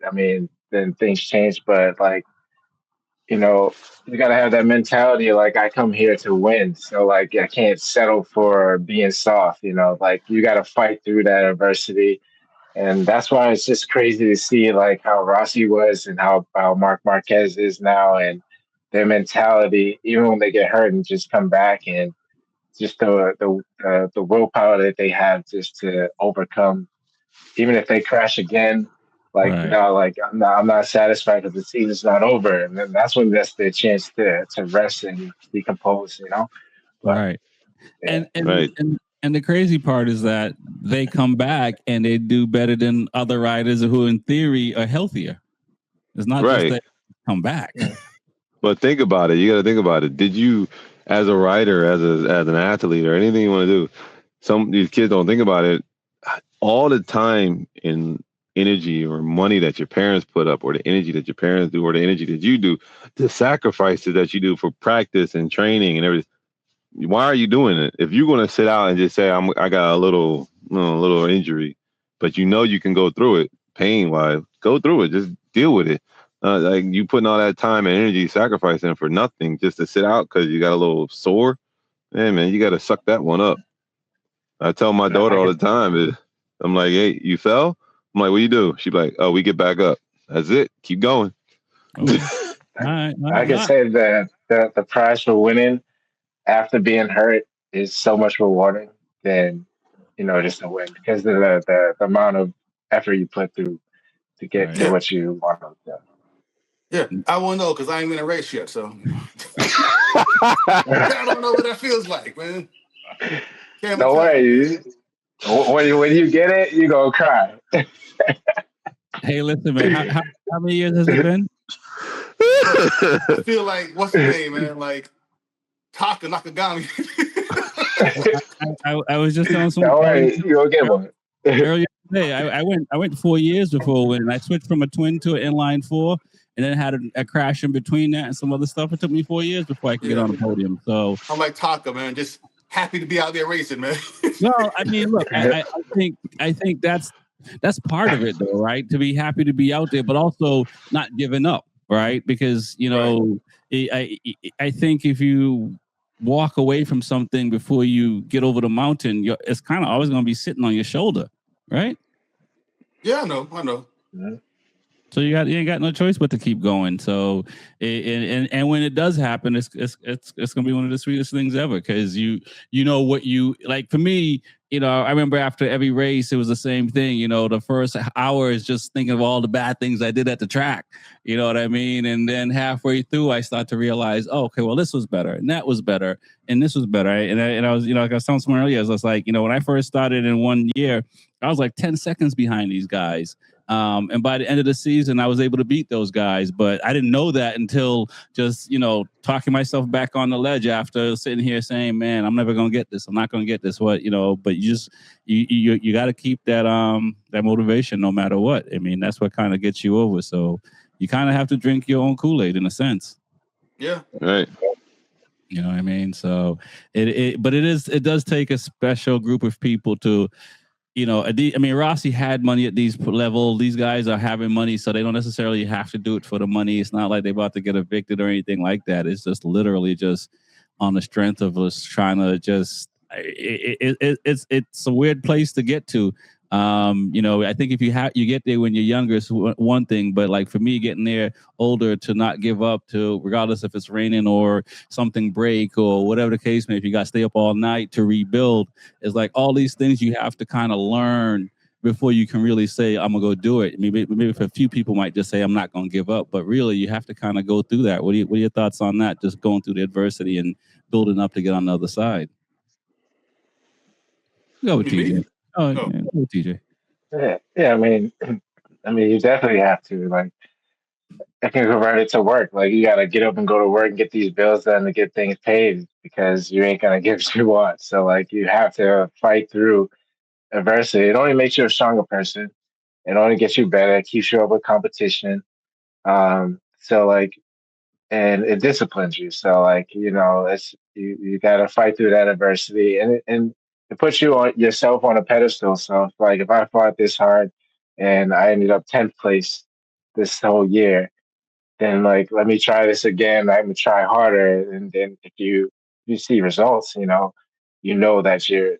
then things change. But you got to have that mentality. Like, I come here to win. So I can't settle for being soft. You got to fight through that adversity. And that's why it's just crazy to see how Rossi was and how Mark Marquez is now, and their mentality, even when they get hurt, and just come back, and just the willpower that they have just to overcome, even if they crash again. No, I'm not satisfied because the season's not over, and then that's when that's their chance to rest and decompose. But, right. Yeah. And the crazy part is that they come back and they do better than other riders who, in theory, are healthier. It's not just that they come back. But think about it. You got to think about it. Did you, as a rider, as an athlete, or anything you want to do, some of these kids don't think about it. All the time and energy or money that your parents put up, or the energy that your parents do, or the energy that you do, the sacrifices that you do for practice and training and everything. Why are you doing it? If you're going to sit out and just say, I got a little injury, but you can go through it pain-wise, go through it. Just deal with it. You putting all that time and energy sacrificing for nothing just to sit out because you got a little sore. Hey, man, you got to suck that one up. I tell my daughter all the time, I'm like, hey, you fell? I'm like, what you do? She's like, oh, we get back up. That's it. Keep going. Okay. All right. I can say that the prize for winning after being hurt is so much rewarding than just a win, because of the amount of effort you put through to get to what you want to do. Yeah, I won't know because I ain't been in a race yet, so I don't know what that feels like, man. Don't worry, when you get it, you gonna cry. Hey, listen, man. How many years has it been? I feel like, what's the name, man? Like Taka Nakagami. I was just telling someone. Don't worry, you'll get one. Earlier today, I went 4 years before winning. I switched from a twin to an inline 4, and then had a crash in between that and some other stuff. It took me 4 years before I could get on the podium. So I'm like Taka, man. Just happy to be out there racing, man. Well, I mean, look, I think that's That's part of it, though, right? To be happy to be out there, but also not giving up, right? Because I think if you walk away from something before you get over the mountain, it's kind of always going to be sitting on your shoulder, right? Yeah, I know. Mm-hmm. So you ain't got no choice but to keep going. So and when it does happen, it's gonna be one of the sweetest things ever, because you know what you like. For me, I remember after every race, it was the same thing. The first hour is just thinking of all the bad things I did at the track. You know what I mean? And then halfway through, I start to realize, oh, okay, well, this was better, and that was better, and this was better. And I was, like I was telling someone earlier, I was like, when I first started in 1 year, I was like 10 seconds behind these guys. And by the end of the season, I was able to beat those guys, but I didn't know that until just, talking myself back on the ledge after sitting here saying, man, I'm never going to get this. I'm not going to get this. But you got to keep that motivation no matter what. I mean, that's what kind of gets you over. So you kind of have to drink your own Kool-Aid in a sense. Yeah. Right. You know what I mean? So it does take a special group of people to, Rossi had money at these level. These guys are having money, so they don't necessarily have to do it for the money. It's not like they're about to get evicted or anything like that. It's just literally just on the strength of us trying to just. It's a weird place to get to. I think if you get there when you're younger, it's one thing, but like for me, getting there older, to not give up, to regardless if it's raining or something break or whatever the case may be, if you got to stay up all night to rebuild, is like all these things you have to kind of learn before you can really say, I'm gonna go do it. Maybe if a few people might just say, I'm not gonna give up, but really you have to kind of go through that. What are your thoughts on that? Just going through the adversity and building up to get on the other side. Go with TJ. Oh, yeah, go with TJ. Yeah. I mean, you definitely have to, like, I can convert it to work. Like, you got to get up and go to work and get these bills done to get things paid, because you ain't gonna get what you want. So, like, you have to fight through adversity. It only makes you a stronger person. It only gets you better. It keeps you up with competition. So, like, and it disciplines you. So, like, it's you got to fight through that adversity, and it puts you on yourself on a pedestal. So, like, if I fought this hard and I ended up 10th place this whole year, then, like, let me try this again. I'm gonna try harder, and then if you see results, that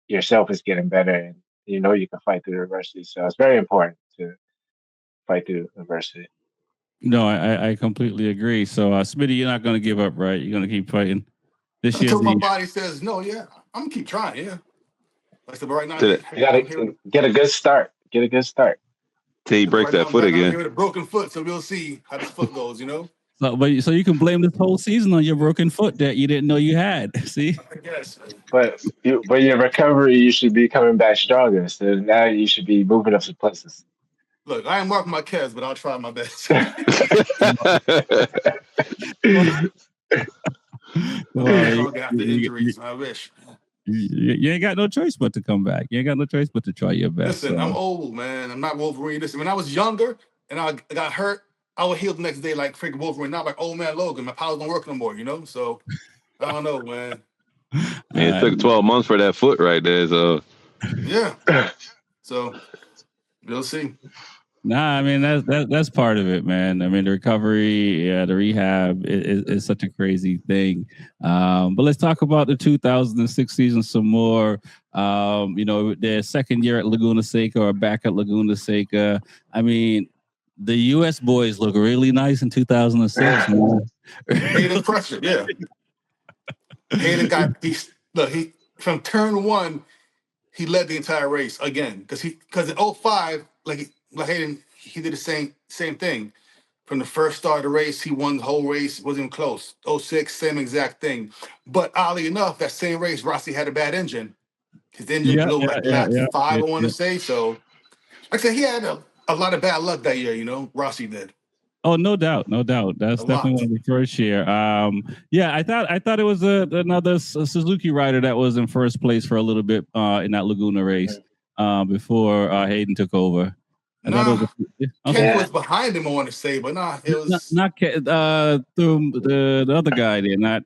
yourself is getting better, and you can fight through adversity. So it's very important to fight through adversity. No, I completely agree. So, Smitty, you're not going to give up, right? You're going to keep fighting. This year, until my body says no. Yeah, I'm gonna keep trying. Yeah, like I said, but right now, You gotta get a good start. Get a good start. Till he breaks that foot again. I'm here with a broken foot, so we'll see how this foot goes. So you can blame this whole season on your broken foot that you didn't know you had. See, I guess. But your recovery, you should be coming back stronger. So now you should be moving up some places. Look, I ain't marking my calves, but I'll try my best. Well, got the injuries. I wish. You ain't got no choice but to come back. You ain't got no choice but to try your best. Listen, I'm old, man. I'm not Wolverine. Listen, when I was younger and I got hurt, I would heal the next day like freaking Wolverine, not like old man Logan. My powers don't work no more, So I don't know, man. Man, it took 12 months for that foot right there. So yeah. So we'll see. Nah, I mean that's part of it, man. I mean the recovery, the rehab is such a crazy thing. But let's talk about the 2006 season some more. Their second year at Laguna Seca, or back at Laguna Seca. I mean, the U.S. boys look really nice in 2006. Hayden crushed it, yeah. Hayden got he from turn one, he led the entire race again because in 05, like Hayden, he did the same thing. From the first start of the race, he won the whole race. It wasn't even close. 06, same exact thing. But oddly enough, that same race, Rossi had a bad engine. His engine blew lap 5, I want to say. So, like I said, he had a lot of bad luck that year, Rossi did. Oh, no doubt. That's definitely one of the first year. I thought it was another Suzuki rider that was in first place for a little bit in that Laguna race before Hayden took over. Ken was behind him, I want to say, but it was not Ken. The other guy there, not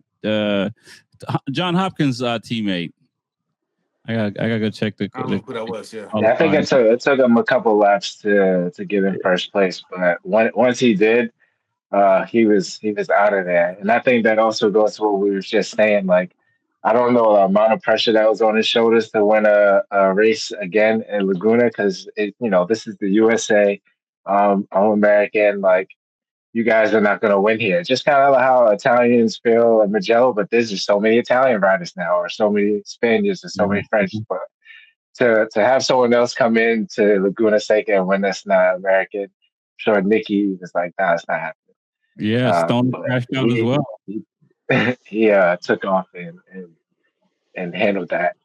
John Hopkins' teammate. I gotta go check I don't know who that was. Yeah. Yeah, I think qualifying. it took him a couple laps to get in first place, but once he did, he was out of there. And I think that also goes to what we were just saying. Like, I don't know the amount of pressure that was on his shoulders to win a race again in Laguna because this is the USA. I'm American. Like, you guys are not going to win here. Just kind of how Italians feel at Mugello, but there's just so many Italian riders now, or so many Spaniards, or so many French. But to have someone else come in to Laguna Seca and win that's not American, I'm sure Nicky was like, nah, it's not happening. Yeah, Stone But crashed out as well. he took off and handled that.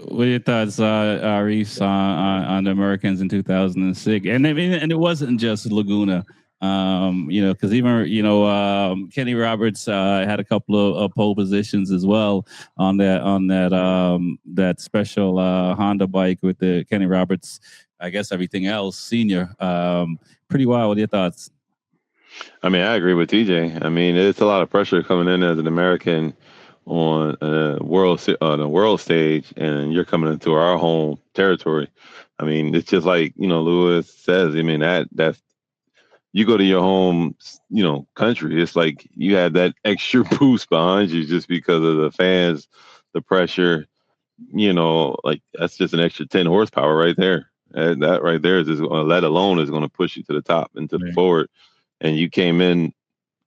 What are your thoughts, Reese, on the Americans in 2006? And I mean, and it wasn't just Laguna, because even Kenny Roberts had a couple of pole positions as well on that special Honda bike with the Kenny Roberts. I guess everything else senior. Pretty wild. What are your thoughts? I mean, I agree with TJ. I mean, it's a lot of pressure coming in as an American on the world stage, and you're coming into our home territory. I mean, it's just like Lewis says. I mean, that's you go to your home, country. It's like you have that extra boost behind you just because of the fans, the pressure. Like that's just an extra 10 horsepower right there. And that right there is just that alone is going to push you to the top and to the forward. And you came in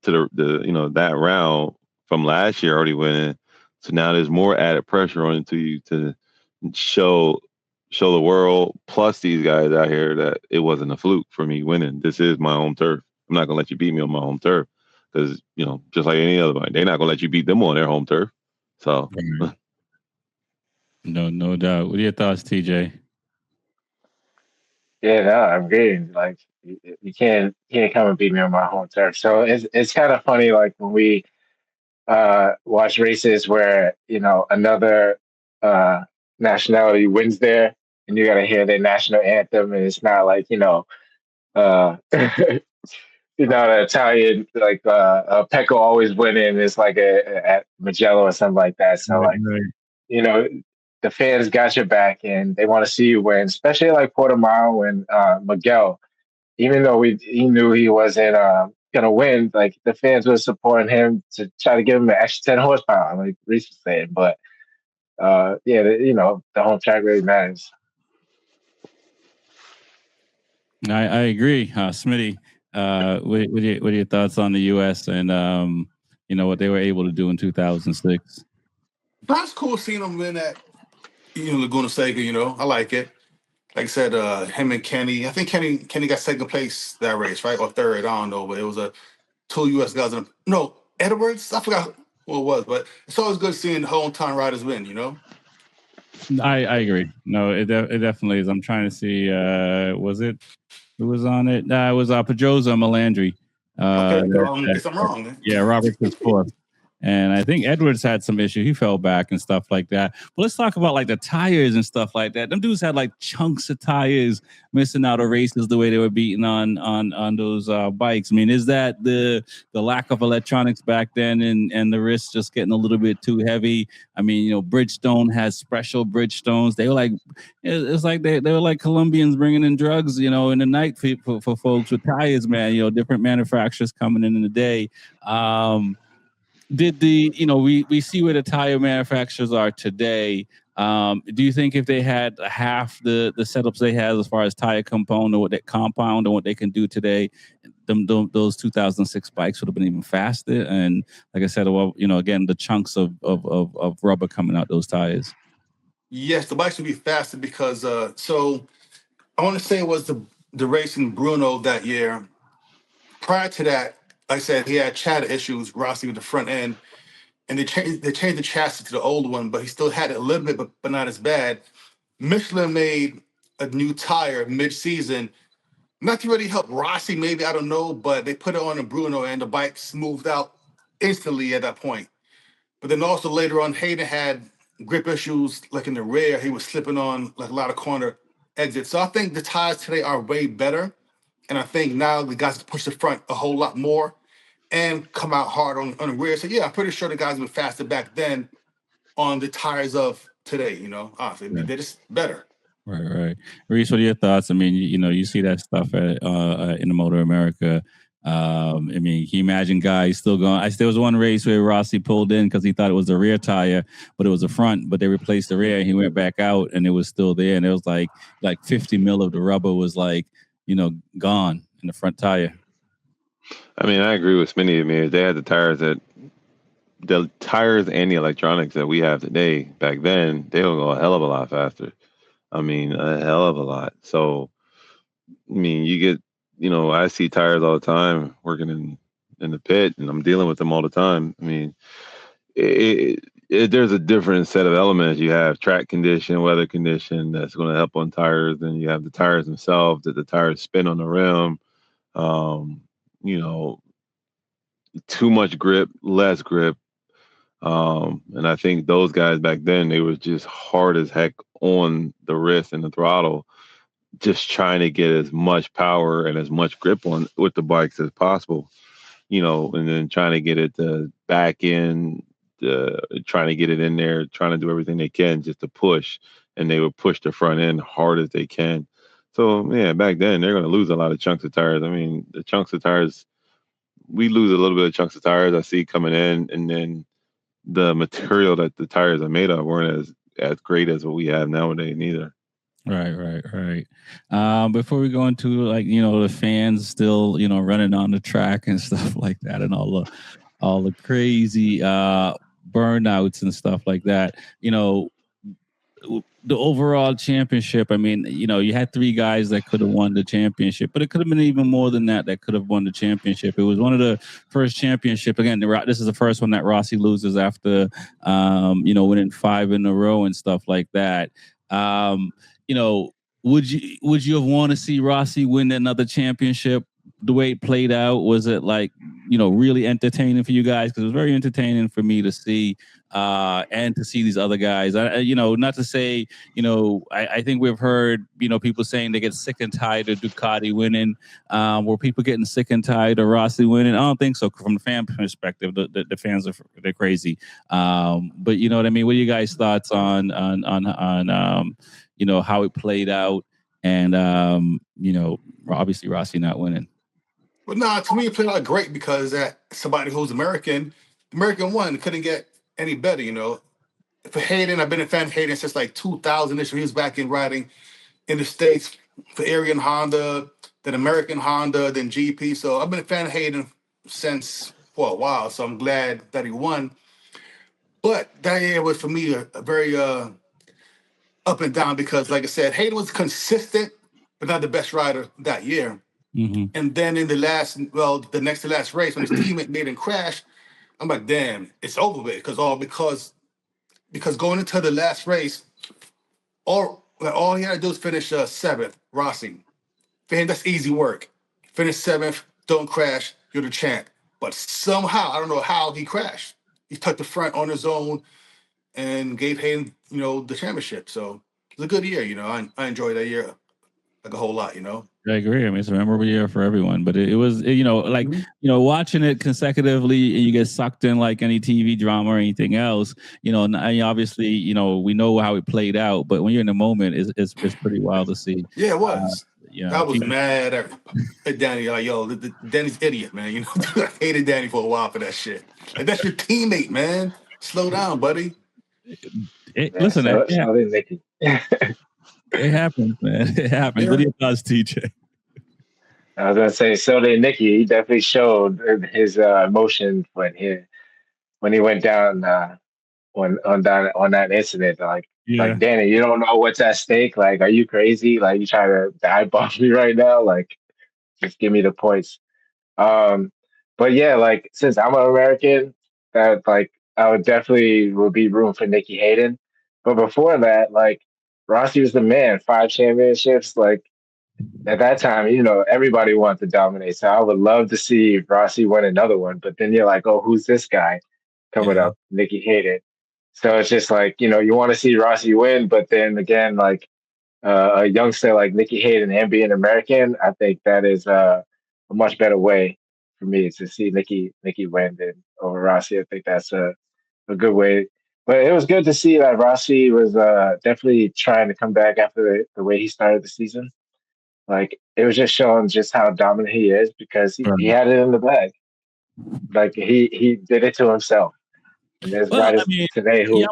to the that round from last year already winning. So now there's more added pressure on to you to show the world plus these guys out here that it wasn't a fluke for me winning. This is my home turf. I'm not gonna let you beat me on my home turf because just like any other bike, they're not gonna let you beat them on their home turf. So no doubt. What are your thoughts, TJ? Yeah, no, I'm agreeing. Like, you can't come and beat me on my home turf. So it's kind of funny, like when we watch races where another nationality wins there, and you got to hear their national anthem, and it's not like the Italian like Pecco always winning. It's like at Mugello or something like that. So like Right. you know the fans got your back, and they want to see you win, especially like Portimao and Miguel. Even though he knew he wasn't gonna win, like the fans were supporting him to try to give him an extra 10 horsepower, like Reese was saying. But the home track really matters. I agree, Smitty. What are your thoughts on the U.S. and what they were able to do in 2006? That's cool seeing them win at Laguna Seca. I like it. Like I said, him and Kenny. I think Kenny got second place that race, right, or third. I don't know, but it was a two U.S. guys. No, Edwards. I forgot who it was, but it's always good seeing hometown riders win. I agree. No, it definitely is. I'm trying to see. Was it who was on it? It was Pedroza Melandri. Okay, guess I'm wrong. Yeah, Roberts was fourth. And I think Edwards had some issue. He fell back and stuff like that. But let's talk about like the tires and stuff like that. Them dudes had like chunks of tires missing out of races the way they were beating on those bikes. I mean, is that the lack of electronics back then and the wrists just getting a little bit too heavy? I mean, Bridgestone has special Bridgestones. They were like, it's like they were like Colombians bringing in drugs, in the night for folks with tires, man. Different manufacturers coming in the day. Did we see where the tire manufacturers are today? Do you think if they had half the setups they had as far as tire compound or what they can do today, those 2006 bikes would have been even faster? And like I said, well, again, the chunks of rubber coming out those tires. Yes, the bikes would be faster because so I want to say it was the race in Bruno that year. Prior to that, like I said, he had chatter issues, Rossi with the front end, and they changed the chassis to the old one, but he still had it a little bit, but not as bad. Michelin made a new tire mid-season, not to really help Rossi, maybe, I don't know, but they put it on a Bruno and the bike smoothed out instantly at that point. But then also later on, Hayden had grip issues like in the rear. He was slipping on like a lot of corner exits. So I think the tires today are way better. And I think now the guys push the front a whole lot more and come out hard on the rear. So yeah, I'm pretty sure the guys were faster back then. on the tires of today. They're just better. Right. Reese, what are your thoughts? I mean, you see that stuff in the Motor America. I mean, can you imagine guys still going? There was one race where Rossi pulled in because he thought it was a rear tire, but it was a front. But they replaced the rear, and he went back out, and it was still there. And it was like 50 mil of the rubber was gone in the front tire. I mean, I agree with Smitty. I mean, if they had the tires and the electronics that we have today, back then, they would go a hell of a lot faster. I mean, a hell of a lot. So, I mean, I see tires all the time working in the pit, and I'm dealing with them all the time. I mean, there's a different set of elements. You have track condition, weather condition that's going to help on tires. Then you have the tires themselves, that the tires spin on the rim. Um, you know, too much grip, less grip. And I think those guys back then, they was just hard as heck on the wrist and the throttle, just trying to get as much power and as much grip on with the bikes as possible, and then trying to get it back in, trying to get it in there, trying to do everything they can just to push, and they would push the front end hard as they can. So yeah, back then they're going to lose a lot of chunks of tires. I mean, the chunks of tires, we lose a little bit of chunks of tires I see coming in, and then the material that the tires are made of weren't as great as what we have nowadays neither. Right. Before we go into the fans still running on the track and stuff like that, and all the crazy burnouts and stuff like that, the overall championship. I mean, you had three guys that could have won the championship, but it could have been even more than that could have won the championship. It was one of the first championship. Again, this is the first one that Rossi loses after, winning 5 in a row and stuff like that. Would you have wanted to see Rossi win another championship? The way it played out, was it really entertaining for you guys? Because it was very entertaining for me to see, and to see these other guys. Not to say, I think we've heard, people saying they get sick and tired of Ducati winning. Were people getting sick and tired of Rossi winning? I don't think so. From the fan perspective, the fans they're crazy. But you know what I mean. What are you guys' thoughts on how it played out, and obviously Rossi not winning? But nah, to me, it played out great because that somebody who's American won, couldn't get any better. For Hayden, I've been a fan of Hayden since like 2000ish. He was back in riding in the States for Arian Honda, then American Honda, then GP. So I've been a fan of Hayden since for a while. So I'm glad that he won. But that year was for me a very up and down because, like I said, Hayden was consistent, but not the best rider that year. Mm-hmm. And then in the next to last race, when his teammate made him crash, I'm like, damn, it's over with. Because going into the last race, all he had to do is finish 7th, Rossi. For him, that's easy work. Finish 7th, don't crash, you're the champ. But somehow, I don't know how he crashed. He took the front on his own and gave Hayden, the championship. So it was a good year, I enjoyed that year like a whole lot, I agree. I mean, it's a memorable year for everyone, but it was, watching it consecutively, and you get sucked in like any TV drama or anything else, and obviously, we know how it played out, but when you're in the moment, it's pretty wild to see. Yeah, it was. I was mad at Danny. Like, yo, Danny's idiot, man. I hated Danny for a while for that shit. Like, that's your teammate, man. Slow down, buddy. Listen, it happens, man. It happens. Yeah. What are your thoughts, TJ? I was gonna say, so did Nicky. He definitely showed his emotion when he went down on that incident. Like Danny, you don't know what's at stake. Like, are you crazy? Like, you trying to eyeball me right now? Like, just give me the points. But yeah, like, since I'm an American, that like I would be room for Nicky Hayden. But before that, like, Rossi was the man. 5 championships. Like, at that time, everybody wanted to dominate. So I would love to see Rossi win another one. But then you're like, oh, who's this guy coming up? Nicky Hayden. So it's just like, you want to see Rossi win, but then again, like a youngster like Nicky Hayden and being American, I think that is a much better way for me to see Nicky win than over Rossi. I think that's a good way But it was good to see that Rossi was definitely trying to come back after the way he started the season. Like it was just showing just how dominant he is because he Right. had it in the bag. Like he did it to himself. And there's Well, I riders mean, today who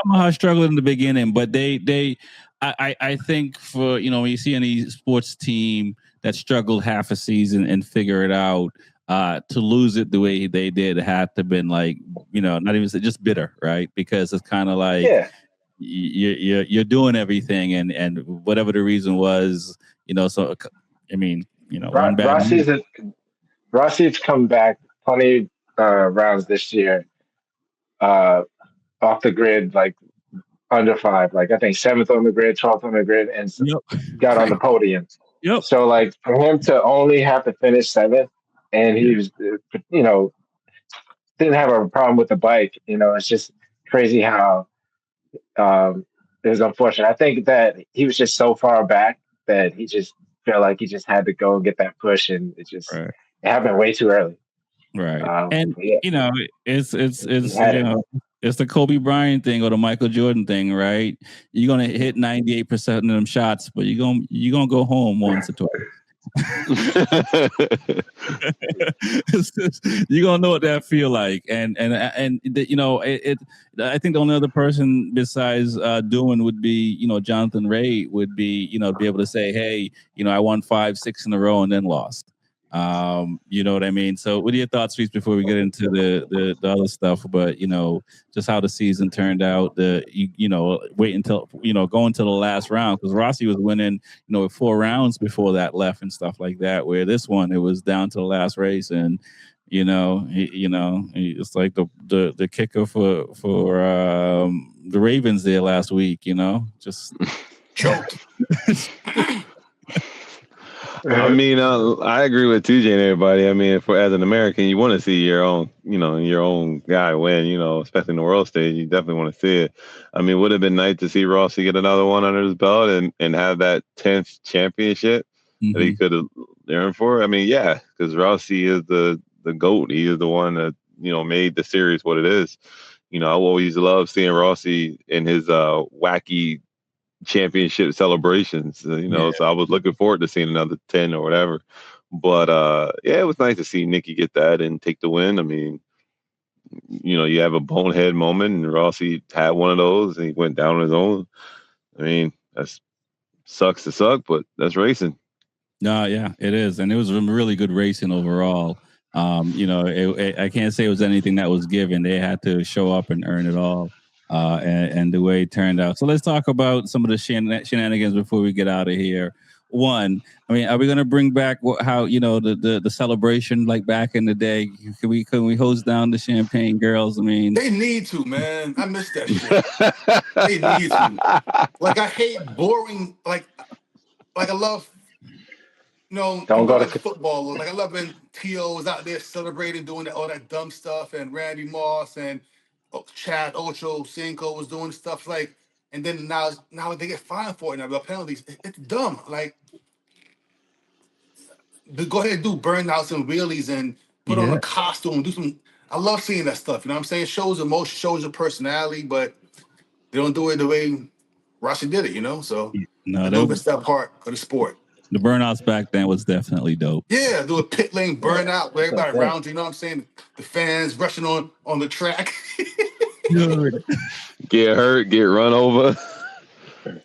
Yamaha struggled in the beginning, but I think for when you see any sports team that struggled half a season and figure it out, to lose it the way they did had to been like not even just bitter, right? Because it's kind of like yeah, you're doing everything and whatever the reason was, So I mean, one bad move. Rossi's Rossi's come back plenty rounds this year uh, off the grid, like under five. Like I think seventh on the grid, 12th on the grid, and Yep. got on the podium. Yep. So like for him to only have to finish seventh, and Yeah. he was, didn't have a problem with the bike. It's just crazy how it was unfortunate. I think that he was just so far back that he just felt like he just had to go and get that push, and Right. it happened way too early. Right. And Yeah, he it's had it. it's the Kobe Bryant thing or the Michael Jordan thing, right? You're gonna hit 98% of them shots, but you're gonna go home once or twice. You're gonna know what that feel like, I think the only other person besides doing would be Jonathan Ray would be be able to say, hey, I won 5-6 in a row and then lost. You know what I mean? So what are your thoughts, Reese, before we get into the other stuff? But just how the season turned out, wait until going to the last round, because Rossi was winning, with 4 rounds before that left and stuff like that, where this one it was down to the last race. And it's like the kicker for the Ravens there last week, just Choked. I mean, I agree with TJ and everybody. I mean, as an American, you want to see your own guy win. Especially in the world stage, you definitely want to see it. I mean, would have been nice to see Rossi get another one under his belt and have that 10th championship that he could have earned for. I mean, yeah, because Rossi is the GOAT. He is the one that made the series what it is. I always love seeing Rossi in his wacky championship celebrations, so I was looking forward to seeing another 10 or whatever. But yeah, it was nice to see Nicky get that and take the win. I mean, you have a bonehead moment, and Rossi had one of those, and he went down on his own. I mean, that sucks to suck, but that's racing. No, yeah, it is, and it was really good racing overall. I can't say it was anything that was given. They had to show up and earn it all, and the way it turned out. So let's talk about some of the shenanigans before we get out of here. One, I mean, are we going to bring back how the celebration like back in the day? Can we hose down the champagne girls? I mean, They need to, man. I miss that shit. They need to. Like I hate boring. Like I love. Don't go like to football. Like I love when T.O. was out there celebrating, doing all that dumb stuff, and Randy Moss and Chad Ocho Cinco was doing stuff like, and then now they get fined for it now. The penalties, it's dumb. Like, go ahead and do burnouts and wheelies and put on a costume, do some. I love seeing that stuff. You know what I'm saying? Shows emotion, shows your personality, but they don't do it the way Rossi did it. So I do miss that part of the sport. The burnouts back then was definitely dope. Yeah, do a pit lane burnout where everybody Yeah. around you. You know what I'm saying? The fans rushing on the track. Dude. Get hurt, get run over.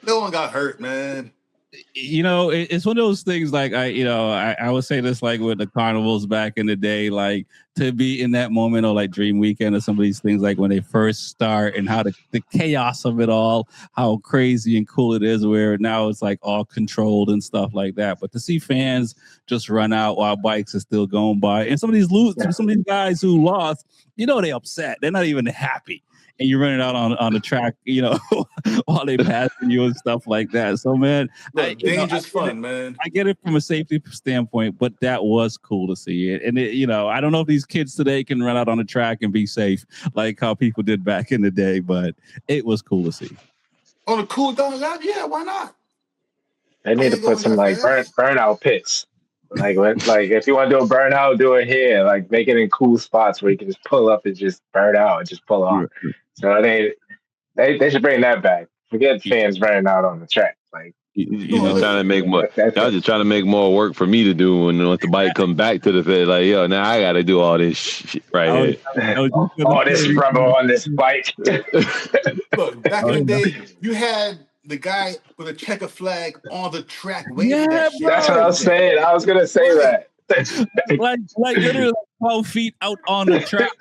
No one got hurt, man. It's one of those things like I would say this like with the carnivals back in the day, like to be in that moment or like Dream Weekend or some of these things like when they first start and how the chaos of it all, how crazy and cool it is, where now it's like all controlled and stuff like that. But to see fans just run out while bikes are still going by, and some of these guys who lost, they upset. They're not even happy. And you're running out on the track, while they passing you and stuff like that. So, man, Dangerous fun, man. I get it from a safety standpoint, but that was cool to see it. And I don't know if these kids today can run out on the track and be safe like how people did back in the day, but it was cool to see. On a cool down lap, yeah, why not? They need to put some like burnout pits. Like if you want to do a burnout, do it here. Like make it in cool spots where you can just pull up and just burn out and just pull off. So they should bring that back. Forget fans burning out on the track. Like You Just know, trying to make more. that's Y'all it. just trying to make more work for me to do when once the bike come back to the fit. Like, yo, now I got to do all this shit right I was, here. I was just gonna All this say, rubber on this bike. Look, back oh, in the yeah. day, you had the guy with a checker flag on the track waving Yeah, that shit That's what I bro. was every day. saying. I was gonna say Right, that. Like literally 12 feet out on the track.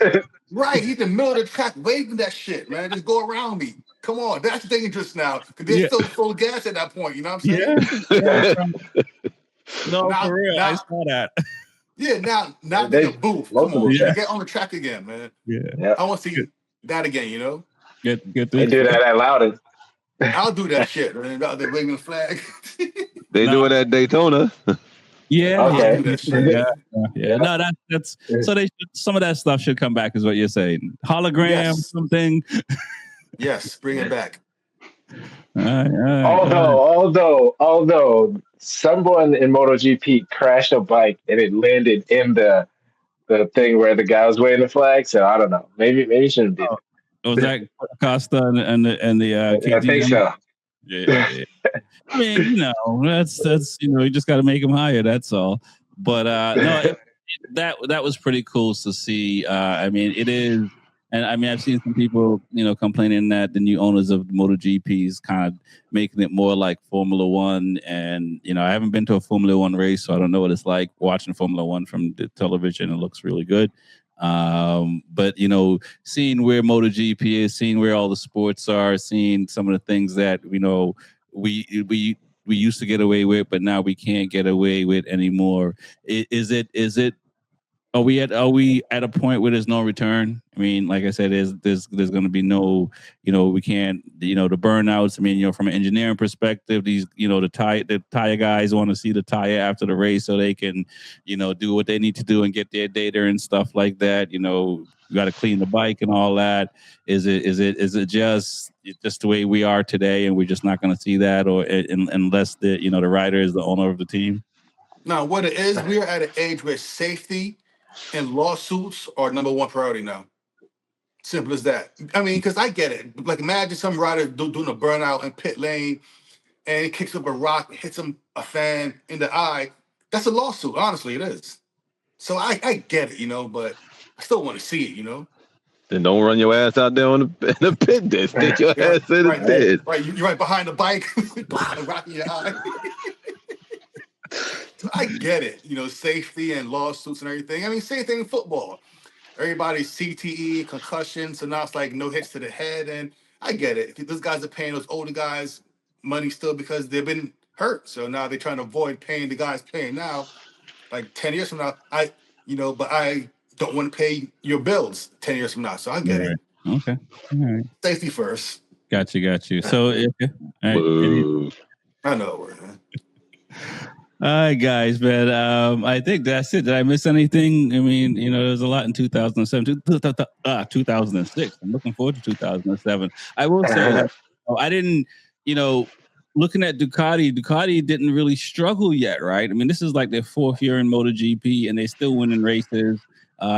right. He's in the middle of the track waving that shit, man. Just go around me. Come on, that's dangerous now because they're Yeah, still full gas at that point. You know what I'm saying? yeah, yeah. No, for Now, real. I now, saw that. yeah, now there's a They booth. Come most of the on, Yeah, track. get on the track again, man. yeah. Yeah, I want to Get see that again. You know, get they this. do that at Loudon. I'll do that shit. Man. They're waving the flag. They No, do it at Daytona. yeah, I'll yeah, do Okay. that shit. yeah, yeah. Yeah. No, that's so some of that stuff should come back, is what you're saying. Hologram, Yes, something. yes, bring it back. All right, all right, all right. Although someone in MotoGP crashed a bike and it landed in the thing where the guy was waving the flag. So I don't know. Maybe it shouldn't be Was that Costa and the there. I think KTM? so. Yeah. I mean, that's you just got to make them higher. That's all. But no, that was pretty cool to see. I mean, it is, and I mean, I've seen some people complaining that the new owners of MotoGP is kind of making it more like Formula One. And I haven't been to a Formula One race, so I don't know what it's like watching Formula One from the television. It looks really good. But seeing where MotoGP is, seeing where all the sports are, seeing some of the things that we used to get away with, but now we can't get away with anymore. Is it are we at a point where there's no return? I mean, like I said, there's going to be no, we can't, the burnouts. I mean, from an engineering perspective, these, the tire guys want to see the tire after the race so they can, do what they need to do and get their data and stuff like that. You got to clean the bike and all that. Is it just the way we are today, and we're just not going to see that, or unless the rider is the owner of the team? Now, what it is, we are at an age where safety and lawsuits are number one priority now. Simple as that. I mean, because I get it. Like, imagine some rider doing a burnout in pit lane and he kicks up a rock, hits him a fan in the eye. That's a lawsuit. Honestly, it is. So I get it, but I still want to see it. Then don't run your ass out there in the pit. Then stick your Yeah, ass in the right, pit. right. You're right behind the bike, rocking your eye. So I get it. Safety and lawsuits and everything. I mean, same thing in football. Everybody's CTE, concussion, so now it's like no hits to the head. And I get it. Those guys are paying those older guys money still because they've been hurt. So now they're trying to avoid paying the guys paying now. Like 10 years from now, but I don't want to pay your bills 10 years from now. So I get it. Okay. All right. Safety first. Got you. So, all right. Boo. I know, man. All right, guys, man. I think that's it. Did I miss anything? I mean, there's a lot in 2007, 2006. I'm looking forward to 2007. I will say that I didn't, looking at Ducati didn't really struggle yet, right? I mean, this is like their fourth year in MotoGP, and they're still winning races.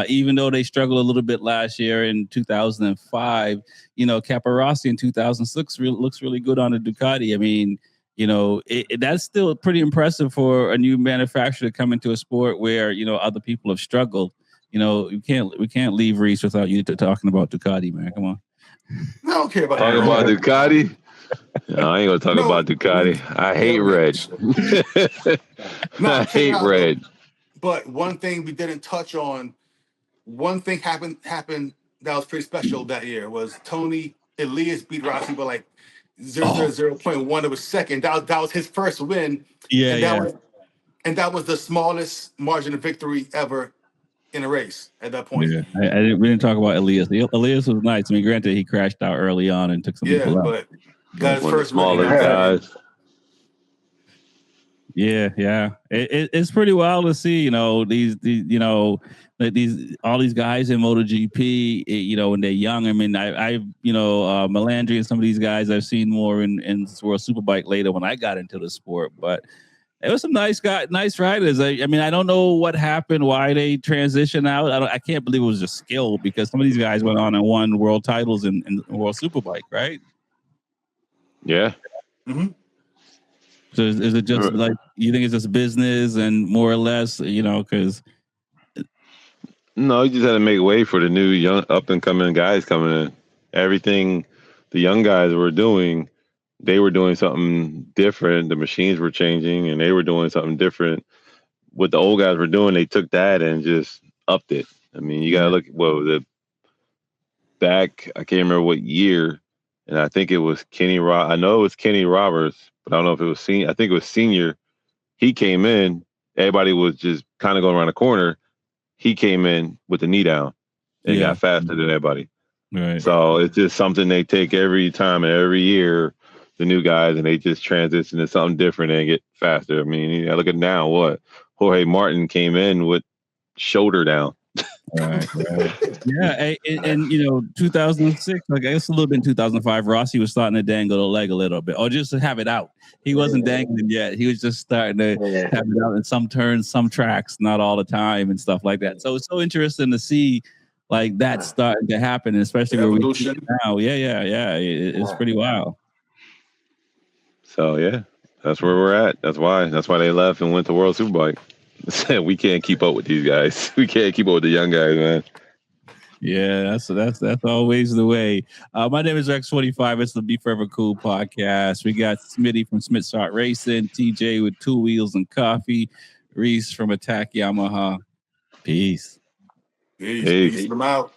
Even though they struggled a little bit last year in 2005, Caparossi in 2006 looks really good on the Ducati. I mean, that's still pretty impressive for a new manufacturer to come into a sport where other people have struggled. We can't leave Reese without you talking about Ducati, man. Come on. I don't care about Talk about Ducati. No, I ain't gonna talk about Ducati. I hate red. I hate red. But one thing we didn't touch on. One thing happened that was pretty special that year was Tony Elias beat Rossi by like 0.1 of a second. That was his first win. Yeah, and that was the smallest margin of victory ever in a race at that point. Yeah, we didn't talk about Elias. Elias was nice. I mean, granted, he crashed out early on and took some people out. But got his first smaller win. guys. Yeah. It's pretty wild to see, these all these guys in MotoGP, when they're young. I mean, I Melandri and some of these guys I've seen more in World Superbike later when I got into the sport. But, It was some nice riders. I mean, I don't know what happened, why they transitioned out. I can't believe it was just skill, because some of these guys went on and won world titles in World Superbike, right? Yeah. Mm-hmm. So is it just like, you think it's just business and more or less, because No, you just had to make way for the new young up and coming guys coming in. Everything the young guys were doing, they were doing something different. The machines were changing, and they were doing something different. What the old guys were doing, they took that and just upped it. I mean, you got to look. Well, the back, I can't remember what year, and I think it was Kenny. I know it was Kenny Roberts, but I don't know if it was senior. I think it was senior. He came in. Everybody was just kind of going around the corner. He came in with the knee down and got faster than everybody. Right. So it's just something they take every time and every year, the new guys, and they just transition to something different and get faster. I mean, you look at now what Jorge Martin came in with shoulder down. Right. Yeah, and 2006, like I guess a little bit in 2005, Rossi was starting to dangle the leg a little bit, or just to have it out. He wasn't dangling yet; he was just starting to have it out in some turns, some tracks, not all the time, and stuff like that. So it's so interesting to see like that starting to happen, especially where we see it now. Yeah. It's pretty wild. So yeah, that's where we're at. That's why they left and went to World Superbike. Said we can't keep up with these guys. We can't keep up with the young guys, man. Yeah, that's always the way. My name is Rex45. It's the Be Forever Cool podcast. We got Smitty from Smith Start Racing, TJ with Two Wheels and Coffee, Reese from Attack Yamaha. Peace. Peace. I'm out.